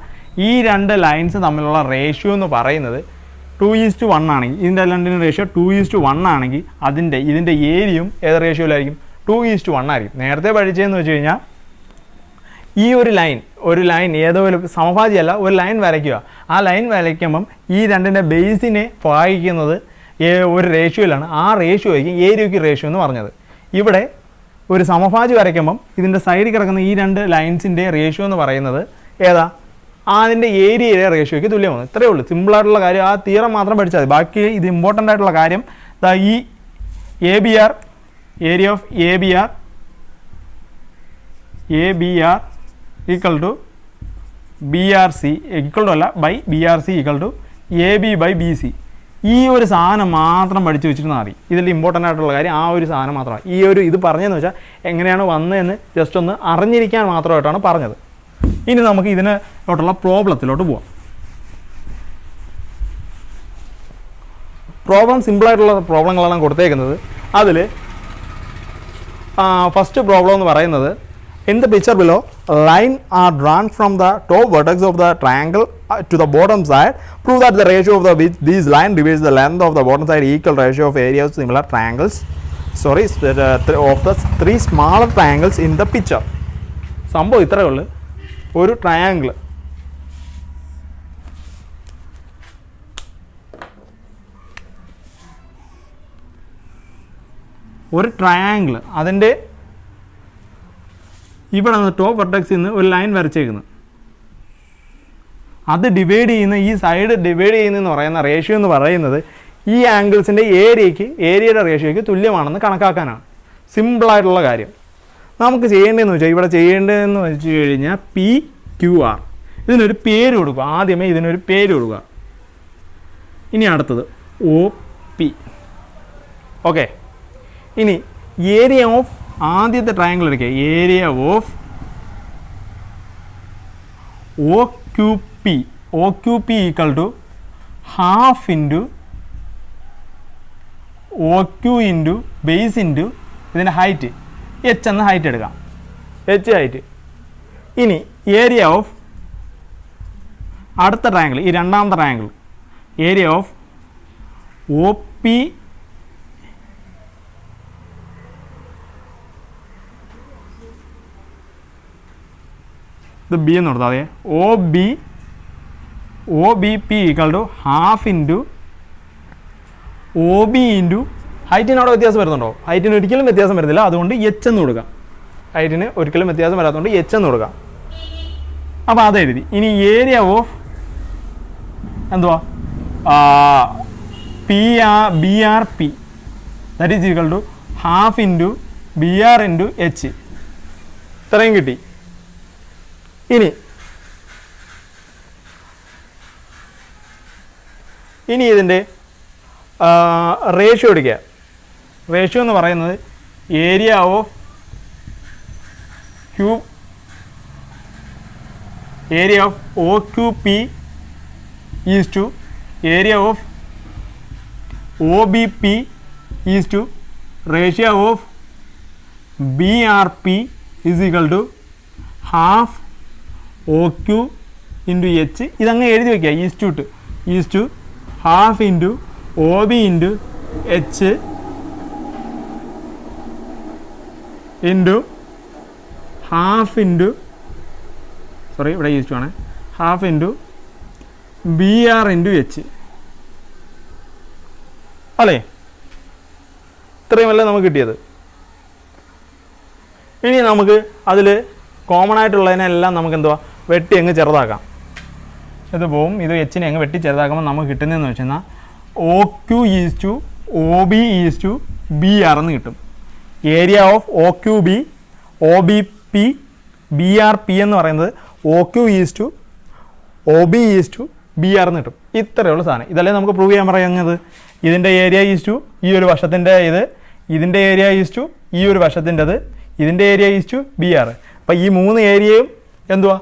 ഈ രണ്ട് ലൈൻസ് തമ്മിലുള്ള റേഷ്യോ എന്ന് പറയുന്നത് 2:1 ആണെങ്കിൽ, ഇതിൻ്റെ രണ്ടിനും റേഷ്യോ 2:1 ആണെങ്കിൽ ഇതിൻ്റെ ഏരിയയും ഏത് റേഷ്യോയിലായിരിക്കും? 2:1 ആയിരിക്കും. നേരത്തെ പഠിച്ചതെന്ന് വെച്ച് കഴിഞ്ഞാൽ ഈ ഒരു ലൈൻ ഏതോ ഒരു സമഭാജിയല്ല, ഒരു ലൈൻ വരയ്ക്കുക. ആ ലൈൻ വരയ്ക്കുമ്പം ഈ രണ്ടിൻ്റെ ബേസിനെ ഭാഗിക്കുന്നത് ഒരു റേഷ്യോയിലാണ്. ആ റേഷ്യോയ്ക്ക് ഏരിയയ്ക്ക് റേഷ്യോ എന്ന് പറഞ്ഞത്. ഇവിടെ ഒരു സമഭാജി വരയ്ക്കുമ്പം ഇതിൻ്റെ സൈഡിൽ കിടക്കുന്ന ഈ രണ്ട് ലൈൻസിൻ്റെ റേഷ്യോ എന്ന് പറയുന്നത് ഏതാ? അതിൻ്റെ ഏരിയയിലെ റേഷ്യോയ്ക്ക് തുല്യമാണ്. ഇത്രയേ ഉള്ളൂ, സിമ്പിളായിട്ടുള്ള കാര്യം. ആ തിയറം മാത്രം പഠിച്ചാൽ മതി. ബാക്കി ഇത് ഇമ്പോർട്ടൻ്റ് ആയിട്ടുള്ള കാര്യം ഈ A B R, area of A B R equal to B R C by B R C equal to A B by B C. ഈ ഒരു സാധനം മാത്രം പഠിച്ചു വെച്ചിരുന്നാൽ മതി. ഇതിൽ ഇമ്പോർട്ടൻ്റ് ആയിട്ടുള്ള കാര്യം ആ ഒരു സാധനം മാത്രമാണ്. ഇത് പറഞ്ഞതെന്ന് വെച്ചാൽ എങ്ങനെയാണ് വന്നതെന്ന് ജസ്റ്റ് ഒന്ന് അറിഞ്ഞിരിക്കാൻ മാത്രമായിട്ടാണ് പറഞ്ഞത്. ഇനി നമുക്ക് ഇതിനോട്ടുള്ള പ്രോബ്ലത്തിലോട്ട് പോവാം. പ്രോബ്ലം സിമ്പിളായിട്ടുള്ള പ്രോബ്ലങ്ങളാണ് കൊടുത്തേക്കുന്നത്. അതിൽ ഫസ്റ്റ് പ്രോബ്ലം എന്ന് പറയുന്നത്, in the picture below, line are drawn from the top vertex of the triangle to the bottom side. Prove that the ratio of these line divides the length of the bottom side equal ratio of area of similar triangles. Of the three smaller triangles in the picture. സംഭവം ഇത്രയേ ഉള്ളൂ. ഒരു triangle അതിൻ്റെ ഇവിടെ നിന്ന് top വെർട്ടെക്സിൽ നിന്ന് ഒരു line വരച്ചേക്കുന്നു. അത് ഡിവൈഡ് ചെയ്യുന്ന ഈ സൈഡ് ഡിവൈഡ് ചെയ്യുന്നതെന്ന് പറയുന്ന റേഷ്യോ എന്ന് പറയുന്നത് ഈ ആംഗിൾസിൻ്റെ ഏരിയയുടെ റേഷ്യോയ്ക്ക് തുല്യമാണെന്ന് കണക്കാക്കാനാണ്. സിമ്പിളായിട്ടുള്ള കാര്യം. നമുക്ക് ചെയ്യേണ്ടതെന്ന് വെച്ചാൽ ഇവിടെ ചെയ്യേണ്ടതെന്ന് വെച്ച് കഴിഞ്ഞാൽ PQR ഇതിനൊരു പേര് കൊടുക്കുക. ആദ്യമേ ഇതിനൊരു പേര് കൊടുക്കുക. ഇനി അടുത്തത് OP. ഓക്കെ, ഇനി ഏരിയ ഓഫ് ആദ്യത്തെ ട്രയാങ്കിൾ എടുക്കുക. Area of OQP equal to half into OQ into base into ഇതിൻ്റെ ഹൈറ്റ് H എന്ന ഹൈറ്റ് എടുക്കാം. H height. ഇനി ഏരിയ ഓഫ് അടുത്ത ട്രയാങ്കിൾ, ഈ രണ്ടാമത്തെ ട്രയാങ്കിൾ, ഏരിയ ഓഫ് OP ഇത് ബി എന്ന് കൊടുത്താൽ അതെ. OBP equal to half into OB into ഹൈറ്റിന് അവിടെ വ്യത്യാസം വരുന്നുണ്ടോ? ഹൈറ്റിന് ഒരിക്കലും വ്യത്യാസം വരുന്നില്ല, അതുകൊണ്ട് H എന്ന് കൊടുക്കാം. ഹൈറ്റിന് ഒരിക്കലും വ്യത്യാസം വരാത്തതുകൊണ്ട് H എന്ന് കൊടുക്കാം. അപ്പോൾ അത് എഴുതി. ഇനി ഏരിയ ഓഫ് എന്തുവാ BRP that is equal to half into BR into H. ഇത്രയും കിട്ടി. ഇനി ഇതിൻ്റെ റേഷ്യോ എടുക്കുക. റേഷ്യോ എന്ന് പറയുന്നത് area of OQP is to area of OBP is to ratio of BRP is equal to half OQ into H. ഇതങ്ങ് എഴുതി വയ്ക്കുക. Is to half into OB into H into half into ഇവിടെ is to ആണ്, half into BR into H അല്ലേ? ഇത്രയുമല്ലേ നമുക്ക് കിട്ടിയത്. ഇനി നമുക്ക് അതിൽ കോമൺ ആയിട്ടുള്ളതിനെല്ലാം നമുക്ക് എന്തുവാ വെട്ടി അങ്ങ് ചെറുതാക്കാം. ഇത് പോവും. ഇത് H അങ്ങ് വെട്ടി ചെറുതാക്കുമ്പോൾ നമുക്ക് കിട്ടുന്നതെന്ന് വെച്ച് കഴിഞ്ഞാൽ OQ is to OB is to BR എന്ന് കിട്ടും. Area of OQB OBP BRP എന്ന് പറയുന്നത് OQ is to OB is to BR എന്ന് കിട്ടും. ഇത്രയുള്ള സാധനം. ഇതല്ലേ നമുക്ക് പ്രൂവ് ചെയ്യാൻ പറയുന്നത്. ഇതിൻ്റെ ഏരിയ ഈസ് ടു ഈ ഒരു വശത്തിൻ്റെ ഇതിൻ്റെ ഏരിയ ഈസ് ടു ഈ ഒരു വശത്തിൻ്റെത്, ഇതിൻ്റെ ഏരിയ ഈസ് ടു BR. അപ്പോൾ ഈ മൂന്ന് ഏരിയയും എന്തുവാ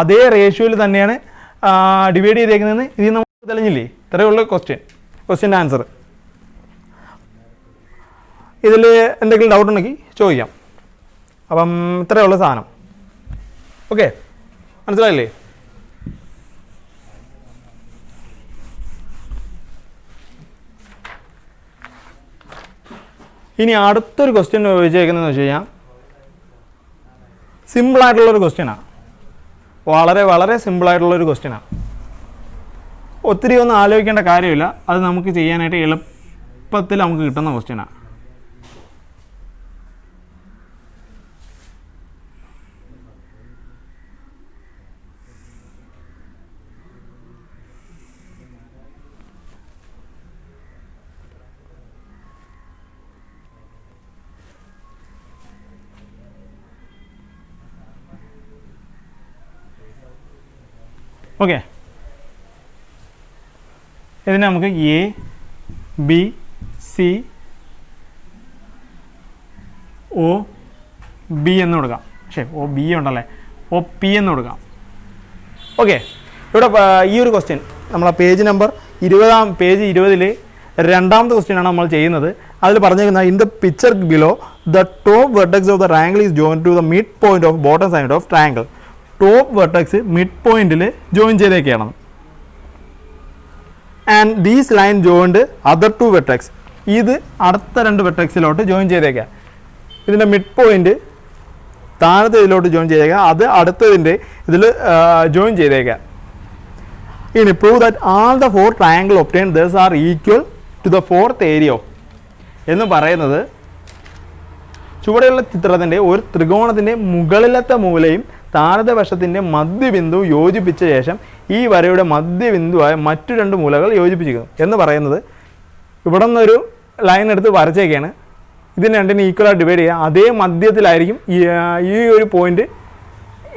അതേ റേഷ്യോയിൽ തന്നെയാണ് ഡിവൈഡ് ചെയ്തേക്കുന്നതെന്ന് ഇതിൽ നമുക്ക് തെളിഞ്ഞില്ലേ? ഇത്രയേ ഉള്ളൂ ക്വസ്റ്റ്യൻ്റെ ആൻസർ. ഇതിൽ എന്തെങ്കിലും ഡൗട്ട് ഉണ്ടെങ്കിൽ ചോദിക്കാം. അപ്പം ഇത്രയേ ഉള്ളൂ സാധനം. ഓക്കെ, മനസ്സിലായില്ലേ? ഇനി അടുത്തൊരു ക്വസ്റ്റ്യൻ ചോദിച്ചേക്കുന്നതെന്ന് വെച്ച് കഴിഞ്ഞാൽ സിമ്പിളായിട്ടുള്ളൊരു ക്വസ്റ്റ്യനാണ്. വളരെ വളരെ സിമ്പിളായിട്ടുള്ളൊരു ക്വസ്റ്റ്യനാണ്. ഒത്തിരി ഒന്നും ആലോചിക്കേണ്ട കാര്യമില്ല. അത് നമുക്ക് ചെയ്യാനായിട്ട് എളുപ്പത്തിൽ നമുക്ക് കിട്ടുന്ന ക്വസ്റ്റ്യനാണ്. ഓക്കെ, ഇതിനെ നമുക്ക് A B C O B എന്ന് കൊടുക്കാം. O B ഉണ്ടല്ലേ, O P എന്ന് കൊടുക്കാം. ഓക്കെ, ഇവിടെ ഈ ഒരു ക്വസ്റ്റ്യൻ നമ്മളെ പേജ് നമ്പർ 20 രണ്ടാമത്തെ ക്വസ്റ്റ്യനാണ് നമ്മൾ ചെയ്യുന്നത്. അതിൽ പറഞ്ഞിരിക്കുന്നത് in the picture below the top vertex of the triangle is join to the mid point of bottom side of triangle. Top vertex mid പോയിന്റിൽ ജോയിൻ ചെയ്തേക്കാണ്. And these line joined other two vertex. ഇത് അടുത്ത രണ്ട് വെർട്ടെക്സിലോട്ട് join ചെയ്തേക്കാം. ഇതിൻ്റെ mid point താഴത്തെ ഇതിലോട്ട് join ചെയ്തേക്കാം, അത് അടുത്തതിൻ്റെ ഇതിൽ ജോയിൻ ചെയ്തേക്കാം. ഇനി prove that all the four triangle obtain thus are equal to the fourth area of എന്ന് പറയുന്നത് ചുവടെയുള്ള ചിത്രത്തിൻ്റെ ഒരു ത്രികോണത്തിൻ്റെ മുകളിലത്തെ മൂലയും താഴത്തെ വശത്തിൻ്റെ മധ്യബിന്ദു യോജിപ്പിച്ച ശേഷം ഈ വരയുടെ മധ്യബിന്ദുവായ മറ്റു 2 മൂലകൾ യോജിപ്പിച്ചിരിക്കുന്നു എന്ന് പറയുന്നത് ഇവിടെ നിന്നൊരു ലൈൻ എടുത്ത് വരച്ചേക്കാണ്. ഇതിന് രണ്ടിനും ഈക്വലായിട്ട് ഡിവൈഡ് ചെയ്യുക. അതേ മധ്യത്തിലായിരിക്കും ഈ ഒരു പോയിന്റ്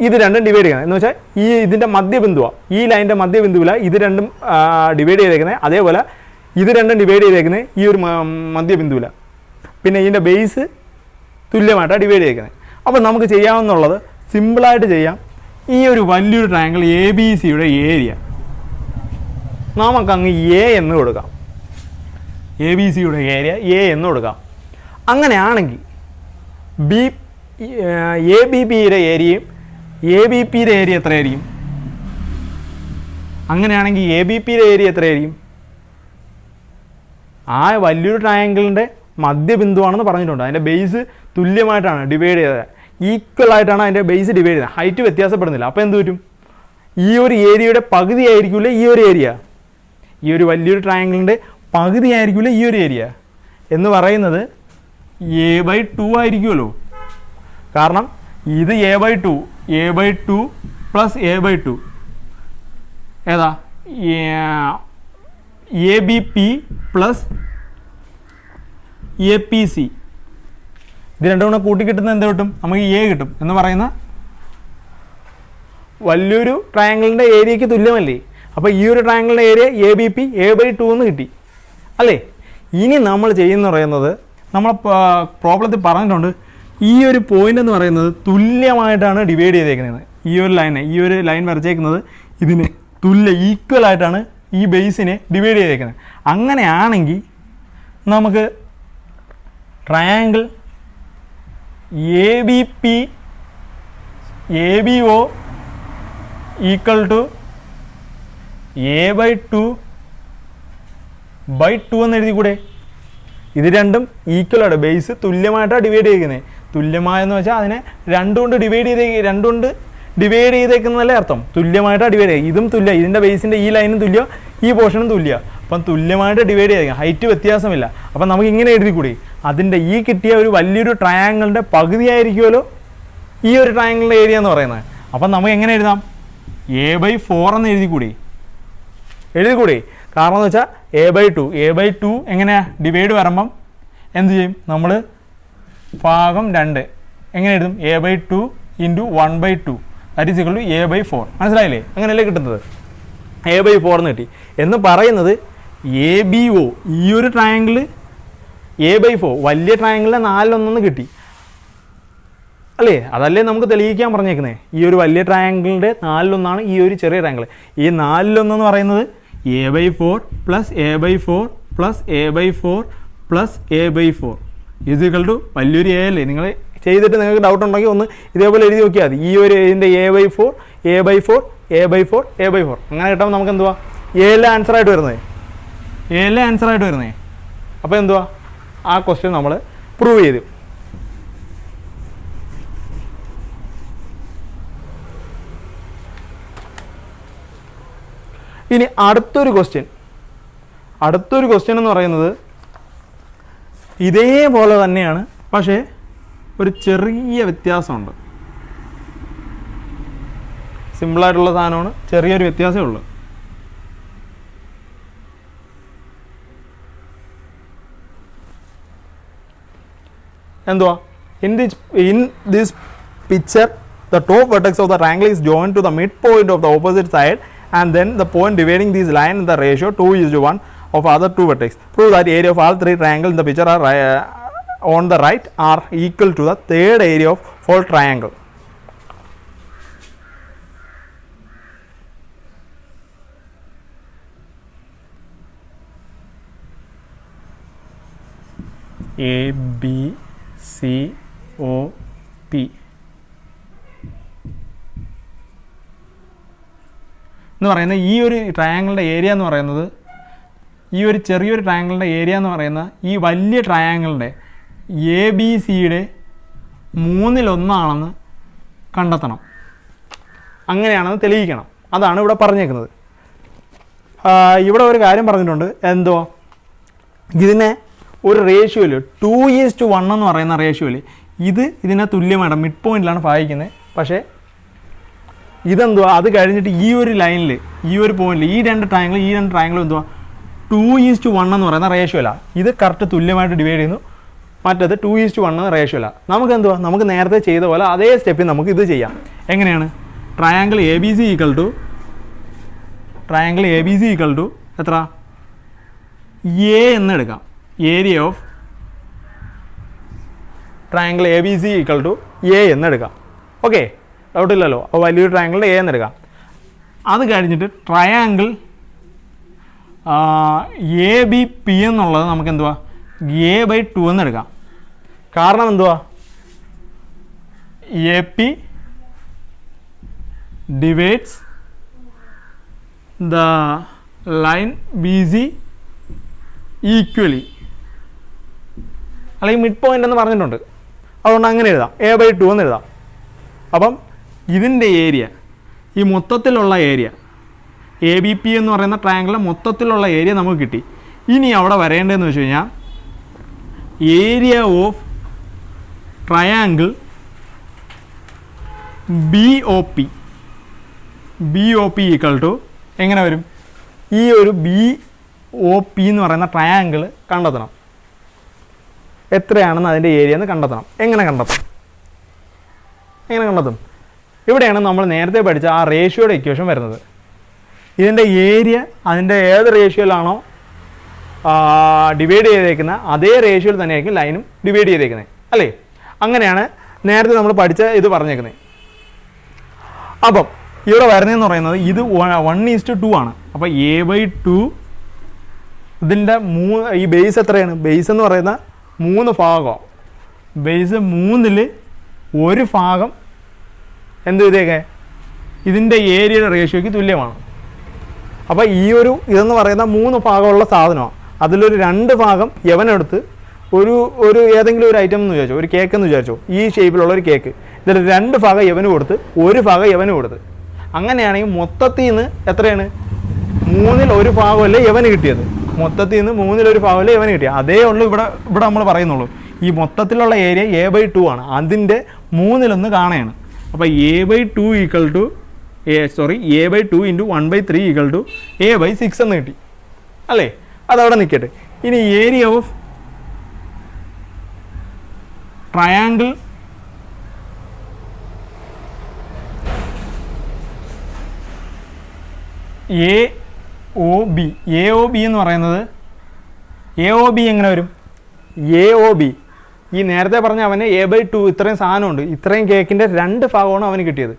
ഇത് രണ്ടും ഡിവൈഡ് ചെയ്യുന്നത്. എന്ന് വെച്ചാൽ ഇതിൻ്റെ മധ്യബിന്ദുവാണ്, ഈ ലൈനിൻ്റെ മധ്യബിന്ദുവിലാണ് ഇത് രണ്ടും ഡിവൈഡ് ചെയ്തേക്കുന്നത്. അതേപോലെ ഇത് രണ്ടും ഡിവൈഡ് ചെയ്തേക്കുന്നത് ഈ ഒരു മധ്യബിന്ദുവിലാണ്. പിന്നെ ഇതിൻ്റെ ബേസ് തുല്യമായിട്ടാണ് ഡിവൈഡ് ചെയ്തേക്കുന്നത്. അപ്പോൾ നമുക്ക് ചെയ്യാവുന്നുള്ളത് സിമ്പിളായിട്ട് ചെയ്യാം. ഈ ഒരു വലിയൊരു ട്രയാങ്കിൾ ABC-യുടെ ഏരിയ നമുക്കങ്ങ് A എന്ന് കൊടുക്കാം. ABC-യുടെ ഏരിയ A എന്ന് കൊടുക്കാം. അങ്ങനെയാണെങ്കിൽ ABPയുടെ ഏരിയയും ABPയുടെ ഏരിയ എത്രയായിരിക്കും? അങ്ങനെയാണെങ്കിൽ ABPയുടെ ഏരിയ എത്രയായിരിക്കും? ആ വലിയൊരു ട്രയാങ്കിളിൻ്റെ മധ്യബിന്ദുവാണെന്ന് പറഞ്ഞിട്ടുണ്ട്. അതിൻ്റെ ബേസ് തുല്യമായിട്ടാണ് ഡിവൈഡ് ചെയ്തത്, ഈക്വലായിട്ടാണ് അതിൻ്റെ ബേസ് ഡിവൈഡ് ചെയ്തത്. ഹൈറ്റ് വ്യത്യാസപ്പെടുന്നില്ല. അപ്പോൾ എന്ത് പറ്റും? ഈ ഒരു ഏരിയയുടെ പകുതി ആയിരിക്കില്ല ഈ ഒരു ഏരിയ. ഈ ഒരു വലിയൊരു ട്രയാങ്കിളിൻ്റെ പകുതി ആയിരിക്കില്ല ഈ ഒരു ഏരിയ എന്ന് പറയുന്നത് A/2 ആയിരിക്കുമല്ലോ. കാരണം ഇത് A/2 പ്ലസ് A/2 ഏതാ? ABP plus APC. ഇത് രണ്ടും കൂടെ കൂട്ടി കിട്ടുന്ന എന്ത് കിട്ടും? നമുക്ക് A കിട്ടും എന്ന് പറയുന്ന വലിയൊരു ട്രയാങ്കിളിൻ്റെ ഏരിയയ്ക്ക് തുല്യമല്ലേ. അപ്പോൾ ഈ ഒരു ട്രയാങ്കിളിൻ്റെ ഏരിയ ABP A/2 എന്ന് കിട്ടി അല്ലേ. ഇനി നമ്മൾ ചെയ്യുന്ന പറയുന്നത്, നമ്മൾ പ്രോബ്ലത്തിൽ പറഞ്ഞിട്ടുണ്ട്, ഈ ഒരു പോയിന്റ് എന്ന് പറയുന്നത് തുല്യമായിട്ടാണ് ഡിവൈഡ് ചെയ്തേക്കുന്നത്. ഈ ഒരു ലൈൻ വരച്ചേക്കുന്നത് ഇതിന് ഈക്വലായിട്ടാണ് ഈ ബേസിനെ ഡിവൈഡ് ചെയ്തേക്കുന്നത്. അങ്ങനെയാണെങ്കിൽ നമുക്ക് triangle ABO equal to A/2/2 എന്ന് എഴുതി കൂടെ? ഇത് രണ്ടും ഈക്വലാണ്, ബേസ് തുല്യമായിട്ടാണ് ഡിവൈഡ് ചെയ്തിരിക്കുന്നത്. തുല്യമായെന്ന് വെച്ചാൽ അതിനെ രണ്ടുകൊണ്ട് ഡിവൈഡ് ചെയ്തേക്കുന്നതല്ലേ അർത്ഥം. തുല്യമായിട്ടാണ് ഡിവൈഡ് ചെയ്യുക. ഇതും തുല്യ, ഇതിൻ്റെ ബേസിൻ്റെ ഈ ലൈനും തുല്യ, ഈ പോർഷനും തുല്യ. അപ്പം തുല്യമായിട്ട് ഡിവൈഡ് ചെയ്തേക്കാം, ഹൈറ്റ് വ്യത്യാസമില്ല. അപ്പം നമുക്ക് ഇങ്ങനെ എഴുതി കൂടി, അതിൻ്റെ ഈ കിട്ടിയ ഒരു വലിയൊരു ട്രയാങ്കിളിൻ്റെ പകുതി ആയിരിക്കുമല്ലോ ഈ ഒരു ട്രയാങ്കിളിൻ്റെ ഏരിയ എന്ന് പറയുന്നത്. അപ്പം നമുക്ക് എങ്ങനെ എഴുതാം? A/4 എന്ന് എഴുതി കൂടി. കാരണം എന്ന് വെച്ചാൽ A/2 എങ്ങനെയാണ് ഡിവൈഡ് വരുമ്പം എന്ത് ചെയ്യും? നമ്മൾ ഭാഗം 2 എങ്ങനെ എഴുതും? A/2 × 1/2 that is equal to A/4. മനസ്സിലായില്ലേ? അങ്ങനെയല്ലേ കിട്ടുന്നത്? A/4 എന്ന് കിട്ടി എന്ന് പറയുന്നത് ABO ഈ ഒരു ട്രയാങ്കിൾ A/4 വലിയ ട്രയാങ്കിളിലെ 4/1 കിട്ടി അല്ലേ? അതല്ലേ നമുക്ക് തെളിയിക്കാൻ പറഞ്ഞേക്കുന്നത്. ഈ ഒരു വലിയ ട്രയാങ്കിളിൻ്റെ 4/1 ഈ ഒരു ചെറിയ ട്രയാങ്കിൾ. ഈ 4/1 എന്ന് പറയുന്നത് A/4 plus A/4 plus A/4 plus A/4 is equal to വലിയൊരു A അല്ലേ? നിങ്ങൾ ചെയ്തിട്ട് നിങ്ങൾക്ക് ഡൗട്ട് ഉണ്ടെങ്കിൽ ഒന്ന് ഇതേപോലെ എഴുതി നോക്കിയാൽ മതി. ഈ ഒരു ഇതിൻ്റെ A/4 അങ്ങനെ കിട്ടുമ്പോൾ നമുക്ക് എന്തുവാ എയിലെ ആൻസറായിട്ട് വരുന്നത്? അപ്പോൾ എന്തുവാ ആ ക്വസ്റ്റ്യൻ നമ്മൾ പ്രൂവ് ചെയ്തു. ഇനി അടുത്തൊരു ക്വസ്റ്റ്യൻ എന്ന് പറയുന്നത് ഇതേപോലെ തന്നെയാണ്, പക്ഷേ ഒരു ചെറിയ വ്യത്യാസമുണ്ട്. സിമ്പിളായിട്ടുള്ള സാധനമാണ്, ചെറിയൊരു വ്യത്യാസമേ ഉള്ളൂ. എന്തുവാ? In this picture the top vertex of the triangle is joined to the midpoint of the opposite side, and then the point dividing these lines in the ratio 2:1 of other two vertex. Prove that area of all 3 triangles in the picture are on the right are equal to the third area of whole triangle. ABCOP. എന്ന് പറയുന്നത് ഈ ഒരു ട്രയാങ്കിളിൻ്റെ area എന്ന് പറയുന്നത്, ഈ ഒരു ചെറിയൊരു ട്രയാങ്കിളിൻ്റെ ഏരിയ എന്ന് പറയുന്ന ഈ വലിയ ട്രയാങ്കിളിൻ്റെ ABCയുടെ 1/3 കണ്ടെത്തണം. അങ്ങനെയാണെന്ന് തെളിയിക്കണം. അതാണ് ഇവിടെ പറഞ്ഞേക്കുന്നത്. ഇവിടെ ഒരു കാര്യം പറഞ്ഞിട്ടുണ്ട്. എന്തോ ഇതിനെ ഒരു റേഷ്യോയിൽ 2:1 എന്ന് പറയുന്ന റേഷ്യോയിൽ ഇതിനെ തുല്യമാണ്, മിഡ് പോയിന്റിലാണ് ഭാഗിക്കുന്നത്. പക്ഷേ ഇതെന്തുവാ, അത് കഴിഞ്ഞിട്ട് ഈ ഒരു ലൈനിൽ, ഈ ഒരു പോയിന്റിൽ ഈ രണ്ട് ട്രയാങ്കിളും എന്തുവാ 2:1 എന്ന് പറയുന്ന റേഷ്യോ അല്ല. ഇത് കറക്റ്റ് തുല്യമായിട്ട് ഡിവൈഡ് ചെയ്യുന്നു, മറ്റത് 2:1 എന്ന റേഷ്യോ അല്ല. നമുക്ക് എന്തുവാ, നമുക്ക് നേരത്തെ ചെയ്ത പോലെ അതേ സ്റ്റെപ്പിൽ നമുക്ക് ഇത് ചെയ്യാം. എങ്ങനെയാണ്? Triangle A B C equal to എത്ര, എ എന്ന് എടുക്കാം. Area of triangle A B C equal to A എന്ന് എടുക്കാം. ഓക്കെ, ഡൗട്ടില്ലല്ലോ. അപ്പോൾ വലിയൊരു ട്രയാങ്കിളിൻ്റെ എ എന്ന് എടുക്കാം. അത് കഴിഞ്ഞിട്ട് ട്രയാങ്കിൾ എ ബി പി എന്നുള്ളത് നമുക്ക് എന്തുവാ a/2 എന്ന് എടുക്കാം. കാരണം എന്തുവാ, A P divides the line B C equally, അല്ലെങ്കിൽ മിഡ് പോയിന്റ് എന്ന് പറഞ്ഞിട്ടുണ്ട്. അതുകൊണ്ട് അങ്ങനെ എഴുതാം, a/2 എന്ന് എഴുതാം. അപ്പം ഇതിൻ്റെ ഏരിയ, ഈ മൊത്തത്തിലുള്ള ഏരിയ എ ബി പി എന്ന് പറയുന്ന ട്രയാങ്കിളിലെ മൊത്തത്തിലുള്ള ഏരിയ നമുക്ക് കിട്ടി. ഇനി അവിടെ വരേണ്ടതെന്ന് വെച്ച് കഴിഞ്ഞാൽ area of triangle B O P equal to എങ്ങനെ വരും, ഈ ഒരു ബി ഒ പി എന്ന് പറയുന്ന ട്രയാങ്കിൾ കണ്ടെത്തണം. എത്രയാണെന്ന് അതിൻ്റെ ഏരിയ എന്ന് കണ്ടെത്തണം. എങ്ങനെ കണ്ടെത്തും? ഇവിടെയാണ് നമ്മൾ നേരത്തെ പഠിച്ച ആ റേഷ്യോയുടെ ഇക്വേഷൻ വരുന്നത്. ഇതിൻ്റെ ഏരിയ അതിൻ്റെ ഏത് റേഷ്യോയിലാണോ ഡിവൈഡ് ചെയ്തേക്കുന്നത് അതേ റേഷ്യോയിൽ തന്നെയായിരിക്കും ലൈനും ഡിവൈഡ് ചെയ്തേക്കുന്നത്, അല്ലേ? അങ്ങനെയാണ് നേരത്തെ നമ്മൾ പഠിച്ച ഇത് പറഞ്ഞേക്കുന്നത്. അപ്പം ഇവിടെ വരുന്നതെന്ന് പറയുന്നത് ഇത് 1:2 ആണ്. അപ്പോൾ a/2 ഇതിൻ്റെ ഈ ബേസ് എത്രയാണ്? ബേസ് എന്ന് പറയുന്ന 3 ഭാഗമാണ്. ബേസ് 3ൽ ഒരു ഭാഗം എന്ത് ചെയ്തേക്കെ ഇതിൻ്റെ ഏരിയയുടെ റേഷ്യോയ്ക്ക് തുല്യമാണ്. അപ്പോൾ ഇതെന്ന് പറയുന്ന 3 ഭാഗമുള്ള സാധനമാണ്. അതിലൊരു 2 ഭാഗം യവനെടുത്ത് ഒരു ഏതെങ്കിലും ഒരു ഐറ്റം എന്ന് വിചാരിച്ചോ, ഒരു കേക്ക് എന്ന് വിചാരിച്ചോ, ഈ ഷേപ്പിലുള്ള ഒരു കേക്ക്, ഇതിൽ 2 ഭാഗം യവന് കൊടുത്ത് 1 ഭാഗം യവന് കൊടുത്ത്. അങ്ങനെയാണെങ്കിൽ മൊത്തത്തിൽ നിന്ന് എത്രയാണ്? 3ൽ 1 ഭാഗമല്ലേ യവന് കിട്ടിയത്. മൊത്തത്തിൽ നിന്ന് 3ൽ 1 ഭാഗമല്ലേ യവന് കിട്ടിയത്. അതേ ഉള്ളൂ ഇവിടെ നമ്മൾ പറയുന്നുള്ളൂ. ഈ മൊത്തത്തിലുള്ള ഏരിയ a/2 ആണ്, അതിൻ്റെ 3ൽ 1 കാണുകയാണ്. അപ്പോൾ a/2 equal to a/2 × 1/3 equal to a/6 എന്ന് കിട്ടി, അല്ലേ? അതവിടെ നിൽക്കട്ടെ. ഇനി ഏരിയ ഓഫ് ട്രയാങ്കിൾ AOB എന്ന് പറയുന്നത് AOB എങ്ങനെ വരും? AOB ഈ നേരത്തെ പറഞ്ഞ അവന് a/2 ഇത്രയും സാധനമുണ്ട്, ഇത്രയും കേക്കിൻ്റെ 2 ഭാഗമാണ് അവന് കിട്ടിയത്.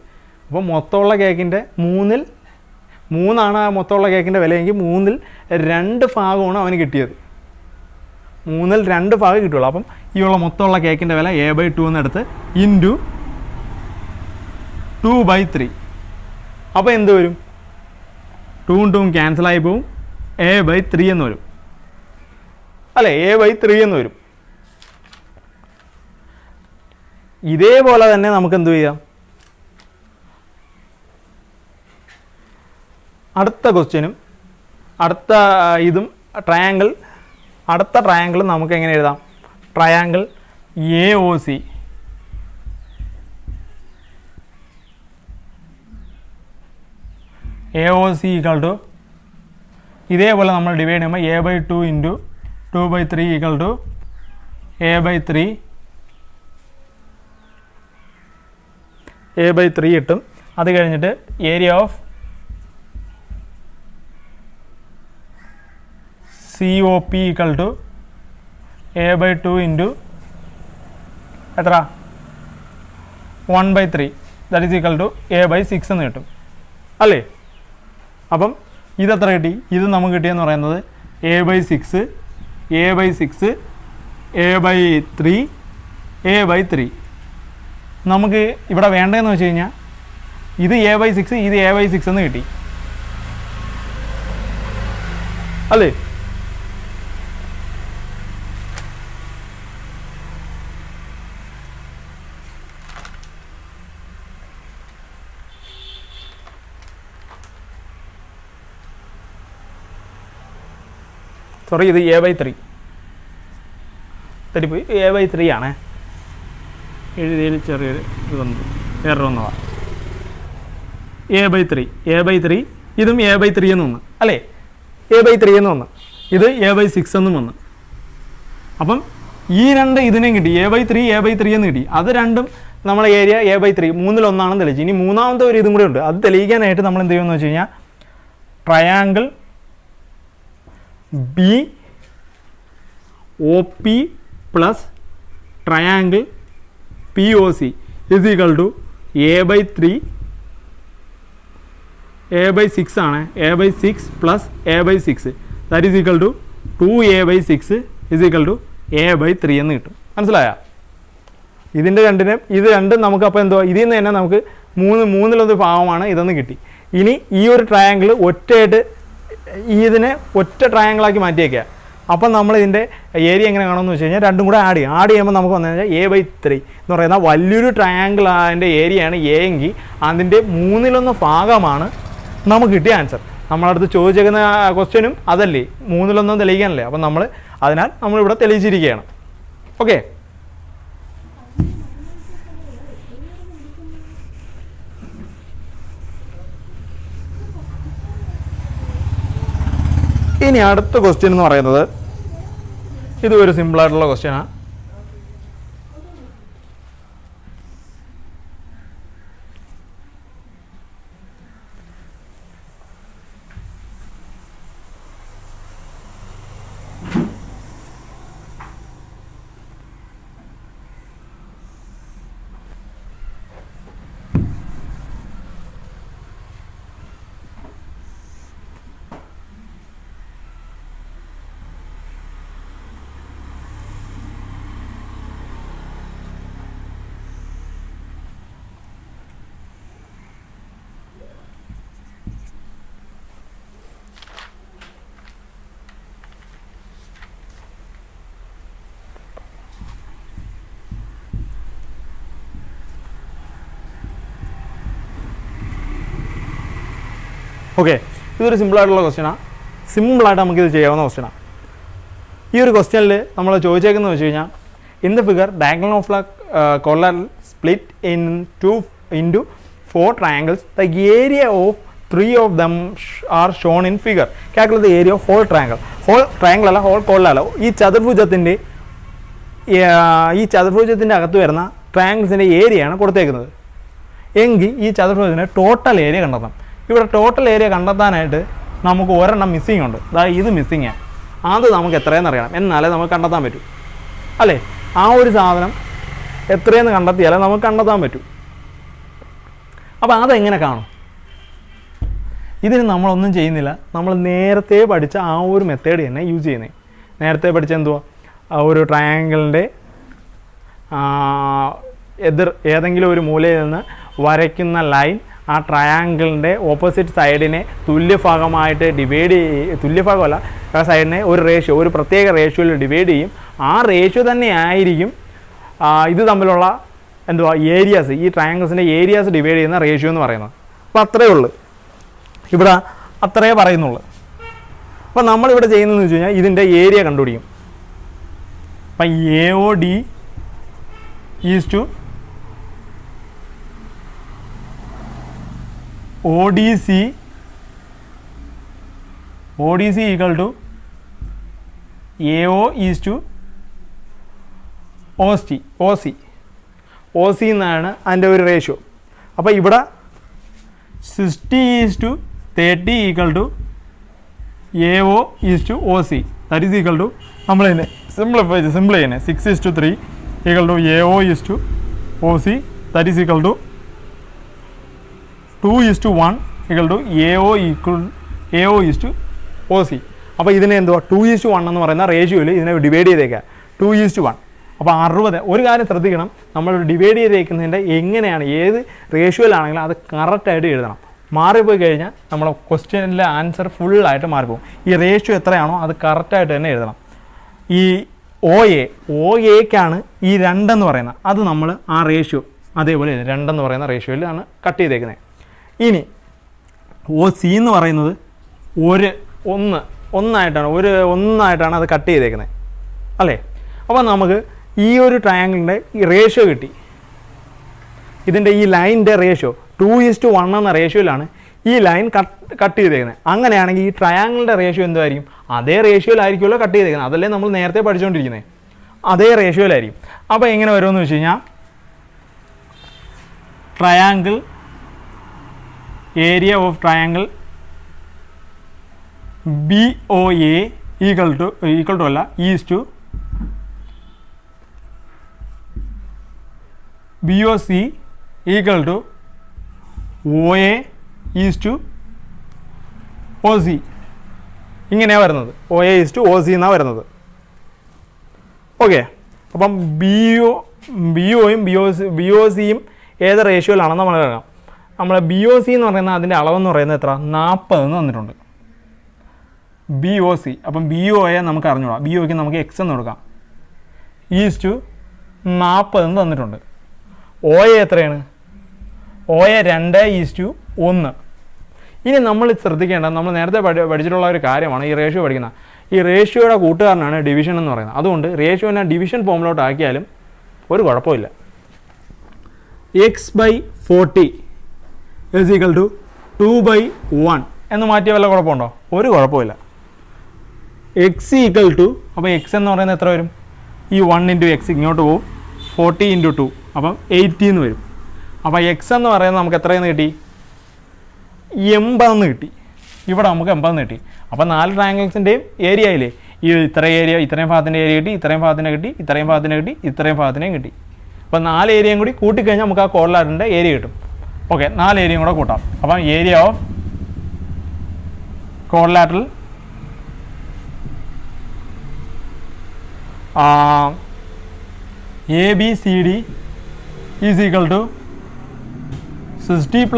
അപ്പോൾ മൊത്തമുള്ള കേക്കിൻ്റെ 3ൽ 3 ആ മൊത്തമുള്ള കേക്കിൻ്റെ വിലയെങ്കിൽ 3ൽ 2 ഭാഗമാണ് അവന് കിട്ടിയത്. 3ൽ 2 ഭാഗം കിട്ടുള്ളൂ. അപ്പം ഈ ഉള്ള മൊത്തമുള്ള കേക്കിൻ്റെ വില a/2 എന്നെടുത്ത് ഇൻറ്റു 2/3. അപ്പോൾ എന്ത് വരും? 2 2 ക്യാൻസലായി പോവും, a/3 എന്ന് വരും, അല്ലേ? a/3 എന്ന് വരും. ഇതേപോലെ തന്നെ നമുക്ക് എന്ത് ചെയ്യാം? അടുത്ത ക്വസ്റ്റ്യനും അടുത്ത ട്രയാങ്കിളും നമുക്ക് എങ്ങനെ എഴുതാം? ട്രയാങ്കിൾ AOC ഈക്വൽ ടു ഇതേപോലെ നമ്മൾ ഡിവൈഡ് ചെയ്യുമ്പോൾ a/2 × 2/3 ഈക്വൽ ടു a/3 കിട്ടും. അത് കഴിഞ്ഞിട്ട് area of COP equal to a/2 × എത്ര? 1/3 that is equal to a/6 എന്ന് കിട്ടും, അല്ലേ? അപ്പം ഇതെത്ര കിട്ടി? ഇത് നമുക്ക് കിട്ടിയെന്ന് പറയുന്നത് a/6 a/3 നമുക്ക് ഇവിടെ വേണ്ടതെന്ന് വെച്ച് കഴിഞ്ഞാൽ ഇത് a/6 ഇത് a/6 എന്ന് കിട്ടി, അല്ലേ? സോറി, ഇത് a/3 തെറ്റിപ്പോയി, a/3 ആണ്. എഴുതിയതിൽ ചെറിയൊരു ഇത് വന്നു, എറർ വന്നതാണ്. A/3 ഇതും A/3 എന്ന് വന്നു അല്ലേ, A/3 എന്ന് വന്നു, ഇത് A/6 എന്നും വന്നു. അപ്പം ഈ രണ്ട് ഇതിനെയും കിട്ടി, A/3 എന്ന് കിട്ടി. അത് രണ്ടും നമ്മളെ ഏരിയ A/3 മൂന്നിലൊന്നാണെന്ന് തെളിയിച്ചു. ഇനി മൂന്നാമത്തെ ഒരു ഇതും കൂടെ ഉണ്ട്. അത് തെളിയിക്കാനായിട്ട് നമ്മൾ എന്ത് ചെയ്യുമെന്ന് വെച്ച് കഴിഞ്ഞാൽ triangle BOP plus triangle POC is equal to A/6 ആണ്, A/6 plus A/6 that is equal to 2A/6 is equal to A/3 എന്ന് കിട്ടും. മനസ്സിലായോ? ഇത് രണ്ടും നമുക്ക് അപ്പോൾ എന്തോ ഇതിൽ നിന്ന് തന്നെ നമുക്ക് മൂന്നിലൊരു ഭാഗമാണ് ഇതെന്ന് കിട്ടി. ഇനി ഈ ഒരു ട്രയാങ്കിൾ ഒറ്റയായിട്ട് ഇതിനെ ഒറ്റ ട്രയാങ്കിളാക്കി മാറ്റിയേക്കുക. അപ്പം നമ്മൾ ഇതിൻ്റെ ഏരിയ എങ്ങനെ കാണുമെന്ന് വെച്ച് കഴിഞ്ഞാൽ രണ്ടും കൂടെ ആഡ് ചെയ്യുമ്പോൾ നമുക്ക് വന്നു കഴിഞ്ഞാൽ A/3 എന്ന് പറയുന്ന വലിയൊരു ട്രയാങ്കിൾ അതിൻ്റെ ഏരിയയാണ് A എങ്കിൽ അതിൻ്റെ മൂന്നിലൊന്ന് ഭാഗമാണ് നമുക്ക് കിട്ടിയ ആൻസർ. നമ്മളടുത്ത് ചോദിച്ചേക്കുന്ന ക്വസ്റ്റ്യനും അതല്ലേ, മൂന്നിലൊന്നും തെളിയിക്കാനല്ലേ. അപ്പം അതിനാൽ നമ്മളിവിടെ തെളിയിച്ചിരിക്കുകയാണ്. ഓക്കെ, ഇനി അടുത്ത ക്വസ്റ്റ്യൻ എന്ന് പറയുന്നത് ഇത് ഒരു സിമ്പിളായിട്ടുള്ള ക്വസ്റ്റ്യനാണ്. ഓക്കെ, ഇതൊരു സിമ്പിളായിട്ടുള്ള ക്വസ്റ്റ്യനാണ്. സിമ്പിളായിട്ട് നമുക്കിത് ചെയ്യാവുന്ന ക്വസ്റ്റ്യനാണ്. ഈ ഒരു ക്വസ്റ്റ്യനിൽ നമ്മൾ ചോദിച്ചേക്കുന്നത് വെച്ച് കഴിഞ്ഞാൽ in the figure diagonal of collateral split into 4 triangles. The area of 3 of them are shown in figure. Calculate the area of whole triangle. Whole triangle അല്ല, whole കൊല്ലല്ല. ഈ ചതുർഭുജത്തിൻ്റെ അകത്ത് വരുന്ന ട്രയാങ്കിൾസിൻ്റെ ഏരിയയാണ് കൊടുത്തേക്കുന്നത് എങ്കിൽ ഈ ചതുർഭുജത്തിൻ്റെ ടോട്ടൽ ഏരിയ കണ്ടെത്തണം. ഇവിടെ ടോട്ടൽ ഏരിയ കണ്ടെത്താനായിട്ട് നമുക്ക് ഒരെണ്ണം മിസ്സിങ് ഉണ്ട്. അതായത് ഇത് മിസ്സിങ്ങാണ്. അത് നമുക്ക് എത്രയെന്ന് അറിയണം, എന്നാലേ നമുക്ക് കണ്ടെത്താൻ പറ്റൂ അല്ലേ. ആ ഒരു സാധനം എത്രയെന്ന് കണ്ടെത്തിയാലേ നമുക്ക് കണ്ടെത്താൻ പറ്റൂ. അപ്പോൾ അതെങ്ങനെ കാണും? ഇതിന് നമ്മളൊന്നും ചെയ്യുന്നില്ല, നമ്മൾ നേരത്തെ പഠിച്ച ആ ഒരു മെത്തേഡ് തന്നെ യൂസ് ചെയ്യുന്നത്. നേരത്തെ പഠിച്ച എന്തുവാ, ഒരു ട്രയാങ്കിളിൻ്റെ ഏതെങ്കിലും ഒരു മൂലയിൽ നിന്ന് വരയ്ക്കുന്ന ലൈൻ ആ ട്രയാങ്കിളിൻ്റെ ഓപ്പോസിറ്റ് സൈഡിനെ തുല്യഭാഗമായിട്ട് തുല്യഭാഗമല്ല, ആ സൈഡിനെ ഒരു പ്രത്യേക റേഷ്യോയിൽ ഡിവൈഡ് ചെയ്യും. ആ റേഷ്യോ തന്നെ ആയിരിക്കും ഇത് തമ്മിലുള്ള എന്തുവാ ഏരിയാസ്, ഈ ട്രയാങ്കിൾസിൻ്റെ ഏരിയാസ് ഡിവൈഡ് ചെയ്യുന്ന റേഷ്യോ എന്ന് പറയുന്നത്. അപ്പോൾ അത്രയേ ഉള്ളൂ, ഇവിടെ അത്രയേ പറയുന്നുള്ളൂ. അപ്പോൾ നമ്മളിവിടെ ചെയ്യുന്നതെന്ന് വെച്ച് കഴിഞ്ഞാൽ ഇതിൻ്റെ ഏരിയ കണ്ടുപിടിക്കും. അപ്പം AOD is to ODC equal to AO is to OC എന്നാണ് അതിൻ്റെ ഒരു റേഷ്യോ. അപ്പോൾ ഇവിടെ 60:30 equal to AO is to OC that is equal to നമ്മൾ തന്നെ സിമ്പിൾ ചെയ്യുന്നത് 6:3 equal to AO is to OC that is equal to 2:1 equal to AO is to OC. അപ്പോൾ ഇതിനെ എന്തുവാ 2:1 എന്ന് പറയുന്ന റേഷ്യോയിൽ ഇതിനെ ഡിവൈഡ് ചെയ്തേക്കുക 2:1. അപ്പോൾ 60. ഒരു കാര്യം ശ്രദ്ധിക്കണം, നമ്മൾ ഡിവൈഡ് ചെയ്തേക്കുന്നതിൻ്റെ എങ്ങനെയാണ് ഏത് റേഷ്യോയിലാണെങ്കിലും അത് കറക്റ്റായിട്ട് എഴുതണം. മാറിപ്പോയി കഴിഞ്ഞാൽ നമ്മളെ ക്വസ്റ്റ്യനിലെ ആൻസർ ഫുള്ളായിട്ട് മാറിപ്പോകും. ഈ റേഷ്യോ എത്രയാണോ അത് കറക്റ്റായിട്ട് തന്നെ എഴുതണം. ഈ OAക്കാണ് ഈ 2 എന്ന് പറയുന്നത്, അത് നമ്മൾ ആ റേഷ്യോ അതേപോലെ 2 എന്ന് പറയുന്ന റേഷ്യോയിലാണ് കട്ട് ചെയ്തേക്കുന്നത്. ഇനി OC എന്ന് പറയുന്നത് ഒന്നായിട്ടാണ് അത് കട്ട് ചെയ്തേക്കുന്നത് അല്ലേ. അപ്പോൾ നമുക്ക് ഈ ഒരു ട്രയാങ്കിളിൻ്റെ ഈ റേഷ്യോ കിട്ടി. ഇതിൻ്റെ ഈ ലൈനിൻ്റെ റേഷ്യോ 2:1 എന്ന റേഷ്യോയിലാണ് ഈ ലൈൻ കട്ട് ചെയ്തേക്കുന്നത്. അങ്ങനെയാണെങ്കിൽ ഈ ട്രയാങ്കിളിൻ്റെ റേഷ്യോ എന്തായിരിക്കും? അതേ റേഷ്യോയിലായിരിക്കുമല്ലോ കട്ട് ചെയ്തേക്കുന്നത്. അതല്ലേ നമ്മൾ നേരത്തെ പഠിച്ചുകൊണ്ടിരിക്കുന്നത്, അതേ റേഷ്യോയിലായിരിക്കും. അപ്പോൾ എങ്ങനെ വരുമെന്ന് വെച്ച് കഴിഞ്ഞാൽ triangle area of triangle BOA equal to അല്ല is to BOC equal to OA is to OC. ഇങ്ങനെയാണ് വരുന്നത്. OA ഈസ് ടു OC എന്നാണ് വരുന്നത്. ഓക്കെ, അപ്പം BOയും BOCയും ഏത് റേഷ്യോയിലാണെന്ന് നമ്മൾ കാണാം. നമ്മൾ BOC എന്ന് പറയുന്നത് അതിൻ്റെ അളവെന്ന് പറയുന്നത് എത്ര? 40 എന്ന് തന്നിട്ടുണ്ട്. BOC അപ്പം BOയെ നമുക്ക് അറിഞ്ഞൂടാം. BOയ്ക്ക് നമുക്ക് X എന്ന് കൊടുക്കാം. ഈസ് ടു 40 എന്ന് തന്നിട്ടുണ്ട്. OA എത്രയാണ്? OA 2:1. ഇനി നമ്മൾ ശ്രദ്ധിക്കേണ്ടത്, നമ്മൾ നേരത്തെ പഠിച്ചിട്ടുള്ള ഒരു കാര്യമാണ് ഈ റേഷ്യോ പഠിക്കുന്നത്. ഈ റേഷ്യോയുടെ കൂട്ടുകാരനാണ് ഡിവിഷൻ എന്ന് പറയുന്നത്. അതുകൊണ്ട് റേഷ്യോനെ ഡിവിഷൻ ഫോമിലോട്ട് ആക്കിയാലും ഒരു കുഴപ്പമില്ല. X/40 is equal to 2/1 എന്ന് മാറ്റിയ വല്ല കുഴപ്പമുണ്ടോ? ഒരു കുഴപ്പമില്ല. X ഈക്വൽ ടു, അപ്പോൾ X എന്ന് പറയുന്നത് എത്ര വരും? ഈ 1 × X ഇങ്ങോട്ട് പോകും. 40 × 2 അപ്പം 80 എന്ന് വരും. അപ്പോൾ X എന്ന് പറയുന്നത് നമുക്ക് എത്രയെന്ന് കിട്ടി? 80 എന്ന് കിട്ടി. ഇവിടെ നമുക്ക് 80 എന്ന് കിട്ടി. അപ്പോൾ 4 ട്രയാങ്കിൾസിൻ്റെയും ഏരിയ ആയില്ലേ? ഈ ഇത്രയും ഭാഗത്തിൻ്റെ ഏരിയ കിട്ടി, ഇത്രയും ഭാഗത്തിനെ കിട്ടി, ഇത്രയും ഭാഗത്തിനെ കിട്ടി, ഇത്രയും ഭാഗത്തിനെയും കിട്ടി. അപ്പോൾ 4 ഏരിയയും കൂടി കൂട്ടിക്കഴിഞ്ഞാൽ നമുക്ക് ആ കോർഡിനേറ്ററിൻ്റെ ഏരിയ കിട്ടും. ഓക്കെ, 4 ഏരിയയും കൂടെ കൂട്ടാം. അപ്പം area of quadrilateral ABCD is equal to 60 +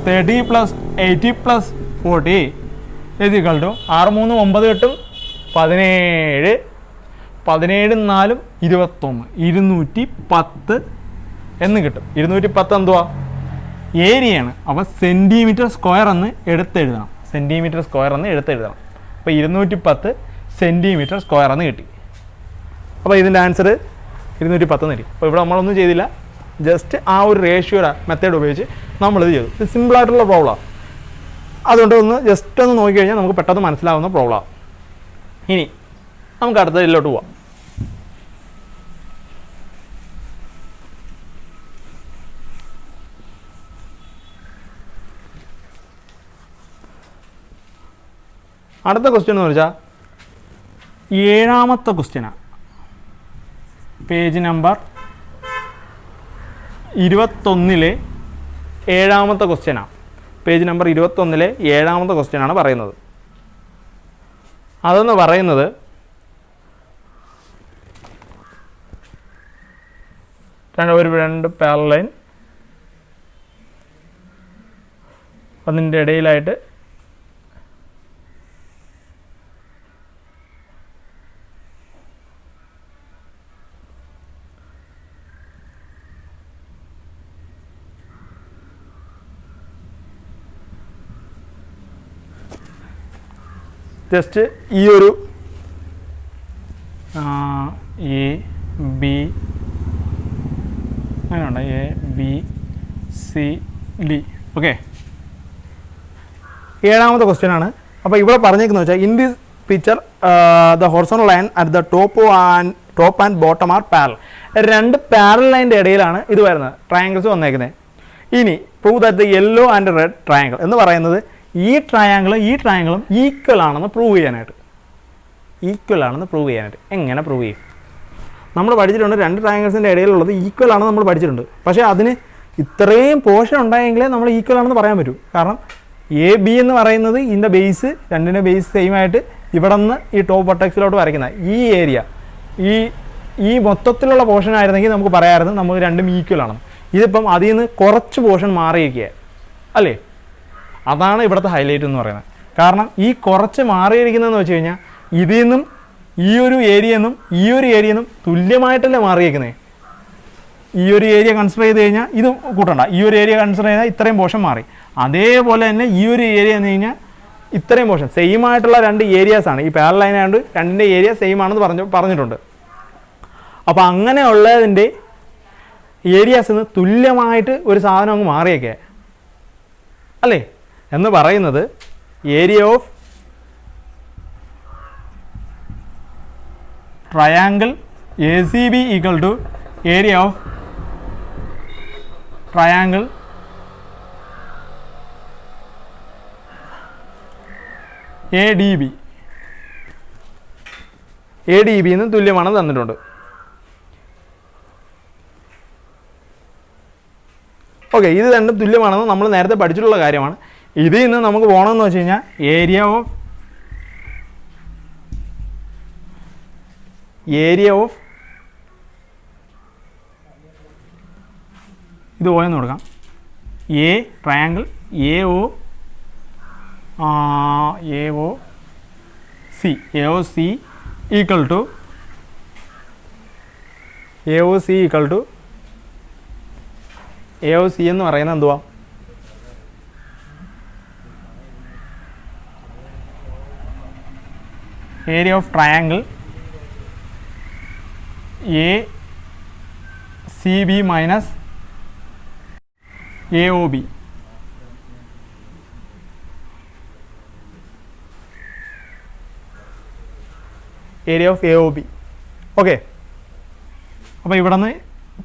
30 + 80 + 40 is equal to 6 3 9 കിട്ടും 17 17 4 21 210 എന്ന് കിട്ടും. 210 എന്തുവാ? ഏരിയയാണ്. അപ്പോൾ സെൻറ്റിമീറ്റർ സ്ക്വയർ എന്ന് എടുത്തെഴുതണം. സെൻറ്റിമീറ്റർ സ്ക്വയർ എന്ന് എടുത്തെഴുതണം. അപ്പോൾ 210 സെൻറ്റിമീറ്റർ സ്ക്വയർ എന്ന് കിട്ടി. അപ്പോൾ ഇതിൻ്റെ ആൻസർ 210 എന്ന് കിട്ടി. അപ്പോൾ ഇവിടെ നമ്മളൊന്നും ചെയ്തില്ല, ജസ്റ്റ് ആ ഒരു റേഷ്യോയുടെ മെത്തേഡ് ഉപയോഗിച്ച് നമ്മളിത് ചെയ്തു. ഇത് സിമ്പിളായിട്ടുള്ള പ്രോബ്ലമാണ്. അതുകൊണ്ട് ജസ്റ്റ് ഒന്ന് നോക്കിക്കഴിഞ്ഞാൽ നമുക്ക് പെട്ടെന്ന് മനസ്സിലാവുന്ന പ്രോബ്ലമാണ്. ഇനി നമുക്ക് അടുത്ത ഇതിലോട്ട് പോവാം. അടുത്ത ക്വസ്റ്റ്യൻ എന്ന് വെച്ചാൽ 7ാമത്തെ ക്വസ്റ്റ്യനാണ്. പേജ് നമ്പർ 21 7ാമത്തെ ക്വസ്റ്റ്യനാണ്. പേജ് നമ്പർ 21 7ാമത്തെ ക്വസ്റ്റ്യനാണ് പറയുന്നത്. അതെന്ന് പറയുന്നത് രണ്ട് പാരലൽ, അതിൻ്റെ ഇടയിലായിട്ട് ജസ്റ്റ് ഈ ഒരു AB അങ്ങനെയുണ്ട്, ABCD. ഓക്കെ, 7ാമത്തെ ക്വസ്റ്റ്യൻ ആണ്. അപ്പോൾ ഇവിടെ പറഞ്ഞേക്കുന്നത് വെച്ചാൽ in this picture the horizontal line at the top and bottom are parallel. 2 parallel ലൈൻ്റെ ഇടയിലാണ് ഇത് വരുന്നത്, ട്രയാങ്കിൾസ് വന്നേക്കുന്നത്. ഇനി prove that the yellow and red triangle എന്ന് പറയുന്നത് ഈ ട്രയാങ്കിളും ഈക്വൽ ആണെന്ന് പ്രൂവ് ചെയ്യാനായിട്ട്. എങ്ങനെ പ്രൂവ് ചെയ്യും? നമ്മൾ പഠിച്ചിട്ടുണ്ട് 2 ട്രയാങ്കിൾസിൻ്റെ ഇടയിലുള്ളത് ഈക്വൽ ആണെന്ന് നമ്മൾ പഠിച്ചിട്ടുണ്ട്. പക്ഷേ അതിന് ഇത്രയും പോർഷൻ ഉണ്ടായെങ്കിലേ നമ്മൾ ഈക്വൽ ആണെന്ന് പറയാൻ പറ്റൂ. കാരണം AB എന്ന് പറയുന്നത് ഇതിൻ്റെ ബേസ്, രണ്ടിൻ്റെ ബേസ് സെയിം ആയിട്ട് ഇവിടെ നിന്ന് ഈ ടോപ്പ് വെർട്ടെക്സിലോട്ട് വരയ്ക്കുന്ന ഈ ഏരിയ, ഈ മൊത്തത്തിലുള്ള പോർഷൻ ആയിരുന്നെങ്കിൽ നമുക്ക് പറയാമായിരുന്നു നമുക്ക് രണ്ടും ഈക്വൽ ആണെന്ന്. ഇതിപ്പം അതിൽ നിന്ന് കുറച്ച് പോർഷൻ മാറിയിരിക്കുക അല്ലേ? അതാണ് ഇവിടുത്തെ ഹൈലൈറ്റ് എന്ന് പറയുന്നത്. കാരണം ഈ കുറച്ച് മാറിയിരിക്കുന്നതെന്ന് വെച്ച് കഴിഞ്ഞാൽ ഇതിൽ നിന്നും ഈ ഒരു ഏരിയയിൽ നിന്നും തുല്യമായിട്ടല്ലേ മാറിയിരിക്കുന്നത്. ഈ ഒരു ഏരിയ കൺസിഡർ ചെയ്ത് കഴിഞ്ഞാൽ ഇത് കൂട്ടണ്ട, ഈ ഒരു ഏരിയ കൺസിഡർ ചെയ്താൽ ഇത്രയും പോർഷൻ മാറി. അതേപോലെ തന്നെ ഈ ഒരു ഏരിയ എന്ന് കഴിഞ്ഞാൽ ഇത്രയും പോർഷൻ സെയിം ആയിട്ടുള്ള 2 ഏരിയാസാണ്. ഈ പാരലൽ ലൈൻ ആയതുകൊണ്ട് 2ൻ്റെ ഏരിയ സെയിം ആണെന്ന് പറഞ്ഞിട്ടുണ്ട്. അപ്പോൾ അങ്ങനെയുള്ളതിൻ്റെ ഏരിയാസിൽ നിന്ന് തുല്യമായിട്ട് ഒരു സാധനം അങ്ങ് മാറിയൊക്കെ അല്ലേ എന്ന് പറയുന്നത് area of triangle A C B equal to area of triangle A D B ന്ന് തുല്യമാണെന്ന് തന്നിട്ടുണ്ട്. ഓക്കെ, ഇത് രണ്ടും തുല്യമാണെന്ന് നമ്മൾ നേരത്തെ പഠിച്ചിട്ടുള്ള കാര്യമാണ്. ഇതിൽ നിന്ന് നമുക്ക് പോകണമെന്ന് വെച്ച് കഴിഞ്ഞാൽ ഏരിയ ഓഫ് ഇത് പോയെന്ന് കൊടുക്കാം. A triangle A O C equal to AOC എന്ന് പറയുന്നത് എന്തുവാ? Area of triangle ACB minus AOB. Area of AOB. Okay, അപ്പോൾ ഇവിടെ നിന്ന്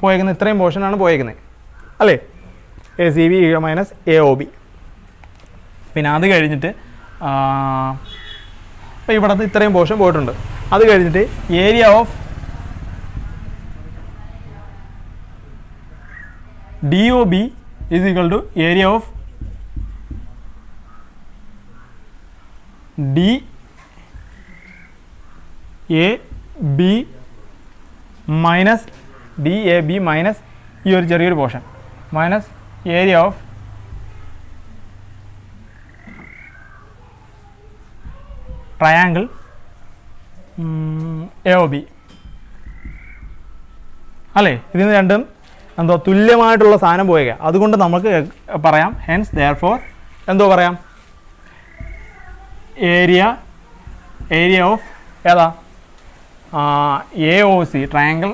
പോയേക്കുന്നത് ഇത്രയും പോർഷനാണ് പോയേക്കുന്നത് അല്ലേ? ACB minus AOB. പിന്നെ അത് കഴിഞ്ഞിട്ട് അപ്പോൾ ഇവിടെ നിന്ന് ഇത്രയും പോർഷൻ പോയിട്ടുണ്ട്. അത് കഴിഞ്ഞിട്ട് area of DOB is equal to area of DAB minus ഈ ഒരു ചെറിയൊരു portion minus area of triangle AOB അല്ലേ? ഇതിന് രണ്ടും എന്തോ തുല്യമായിട്ടുള്ള സാധനം പോയേക്കാം. അതുകൊണ്ട് നമുക്ക് പറയാം ഹെൻസ് ദെയർഫോർ എന്തോ പറയാം, ഏരിയ ഓഫ് ഏതാ AOC triangle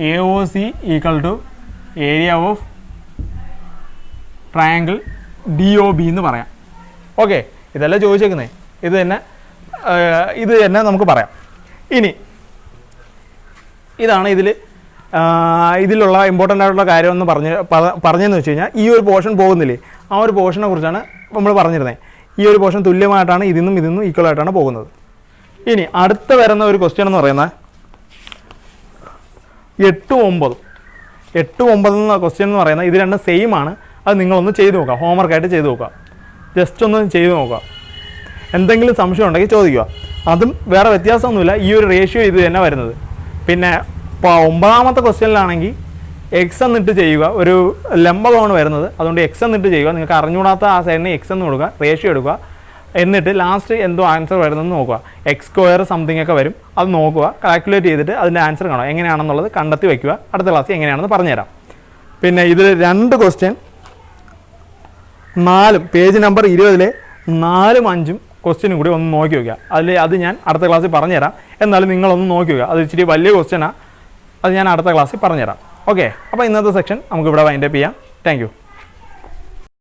AOC equal to area of triangle DOB എന്ന് പറയാം. ഓക്കെ, ഇതല്ല ചോദിച്ചേക്കുന്നത്, ഇത് തന്നെ നമുക്ക് പറയാം. ഇനി ഇതാണ് ഇതിലുള്ള ഇമ്പോർട്ടൻ്റ് ആയിട്ടുള്ള കാര്യം എന്ന് പറഞ്ഞതെന്ന് വെച്ച് കഴിഞ്ഞാൽ, ഈ ഒരു പോർഷൻ പോകുന്നില്ലേ, ആ ഒരു പോർഷനെ കുറിച്ചാണ് നമ്മൾ പറഞ്ഞിരുന്നത്. ഈ ഒരു പോർഷൻ തുല്യമായിട്ടാണ് ഇതിന്നും ഈക്വൽ ആയിട്ടാണ് പോകുന്നത്. ഇനി അടുത്ത വരുന്ന ഒരു ക്വസ്റ്റ്യൻ എന്ന് പറയുന്നത് 8, 9 എന്ന ക്വസ്റ്റ്യൻ എന്ന് പറയുന്നത് ഇത് രണ്ടും സെയിം ആണ്. അത് നിങ്ങളൊന്ന് ചെയ്ത് നോക്കുക, ഹോംവർക്കായിട്ട് ചെയ്ത് നോക്കുക, ജസ്റ്റ് ഒന്ന് ചെയ്ത് നോക്കുക. എന്തെങ്കിലും സംശയം ഉണ്ടെങ്കിൽ ചോദിക്കുക. അതും വേറെ വ്യത്യാസമൊന്നുമില്ല, ഈ ഒരു റേഷ്യോ ഇത് തന്നെ വരുന്നത്. പിന്നെ ഇപ്പോൾ 9ാമത്തെ ക്വസ്റ്റ്യനിലാണെങ്കിൽ എക്സ് എന്നിട്ട് ചെയ്യുക, ഒരു ലംബകമാണ് വരുന്നത്, അതുകൊണ്ട് എക്സ് എന്നിട്ട് ചെയ്യുക. നിങ്ങൾക്ക് അറിഞ്ഞുകൂടാത്ത ആ സൈഡിന് എക്സ് എന്ന് കൊടുക്കുക, റേഷ്യോ എടുക്കുക, എന്നിട്ട് ലാസ്റ്റ് എന്തോ ആൻസർ വരുന്നതെന്ന് നോക്കുക. x² സംതിങ് ഒക്കെ വരും, അത് നോക്കുക, കാൽക്കുലേറ്റ് ചെയ്തിട്ട് അതിൻ്റെ ആൻസർ കാണുക, എങ്ങനെയാണെന്നുള്ളത് കണ്ടെത്തി വയ്ക്കുക. അടുത്ത ക്ലാസ്സിൽ എങ്ങനെയാണെന്ന് പറഞ്ഞുതരാം. പിന്നെ ഇതിൽ 2 ക്വസ്റ്റ്യൻ 4 പേജ് നമ്പർ 20 4ഉം 5ഉം ക്വസ്റ്റ്യനും കൂടി ഒന്ന് നോക്കി വയ്ക്കുക. അത് ഞാൻ അടുത്ത ക്ലാസ്സിൽ പറഞ്ഞുതരാം. എന്നാലും നിങ്ങളൊന്ന് നോക്കി വയ്ക്കുക, അത് ഇച്ചിരി വലിയ ക്വസ്റ്റ്യനാണ്, അത് ഞാൻ അടുത്ത ക്ലാസ്സിൽ പറഞ്ഞുതരാം. ഓക്കെ, അപ്പോൾ ഇന്നത്തെ സെക്ഷൻ നമുക്കിവിടെ വൈൻഡപ്പ് ചെയ്യാം. Thank you.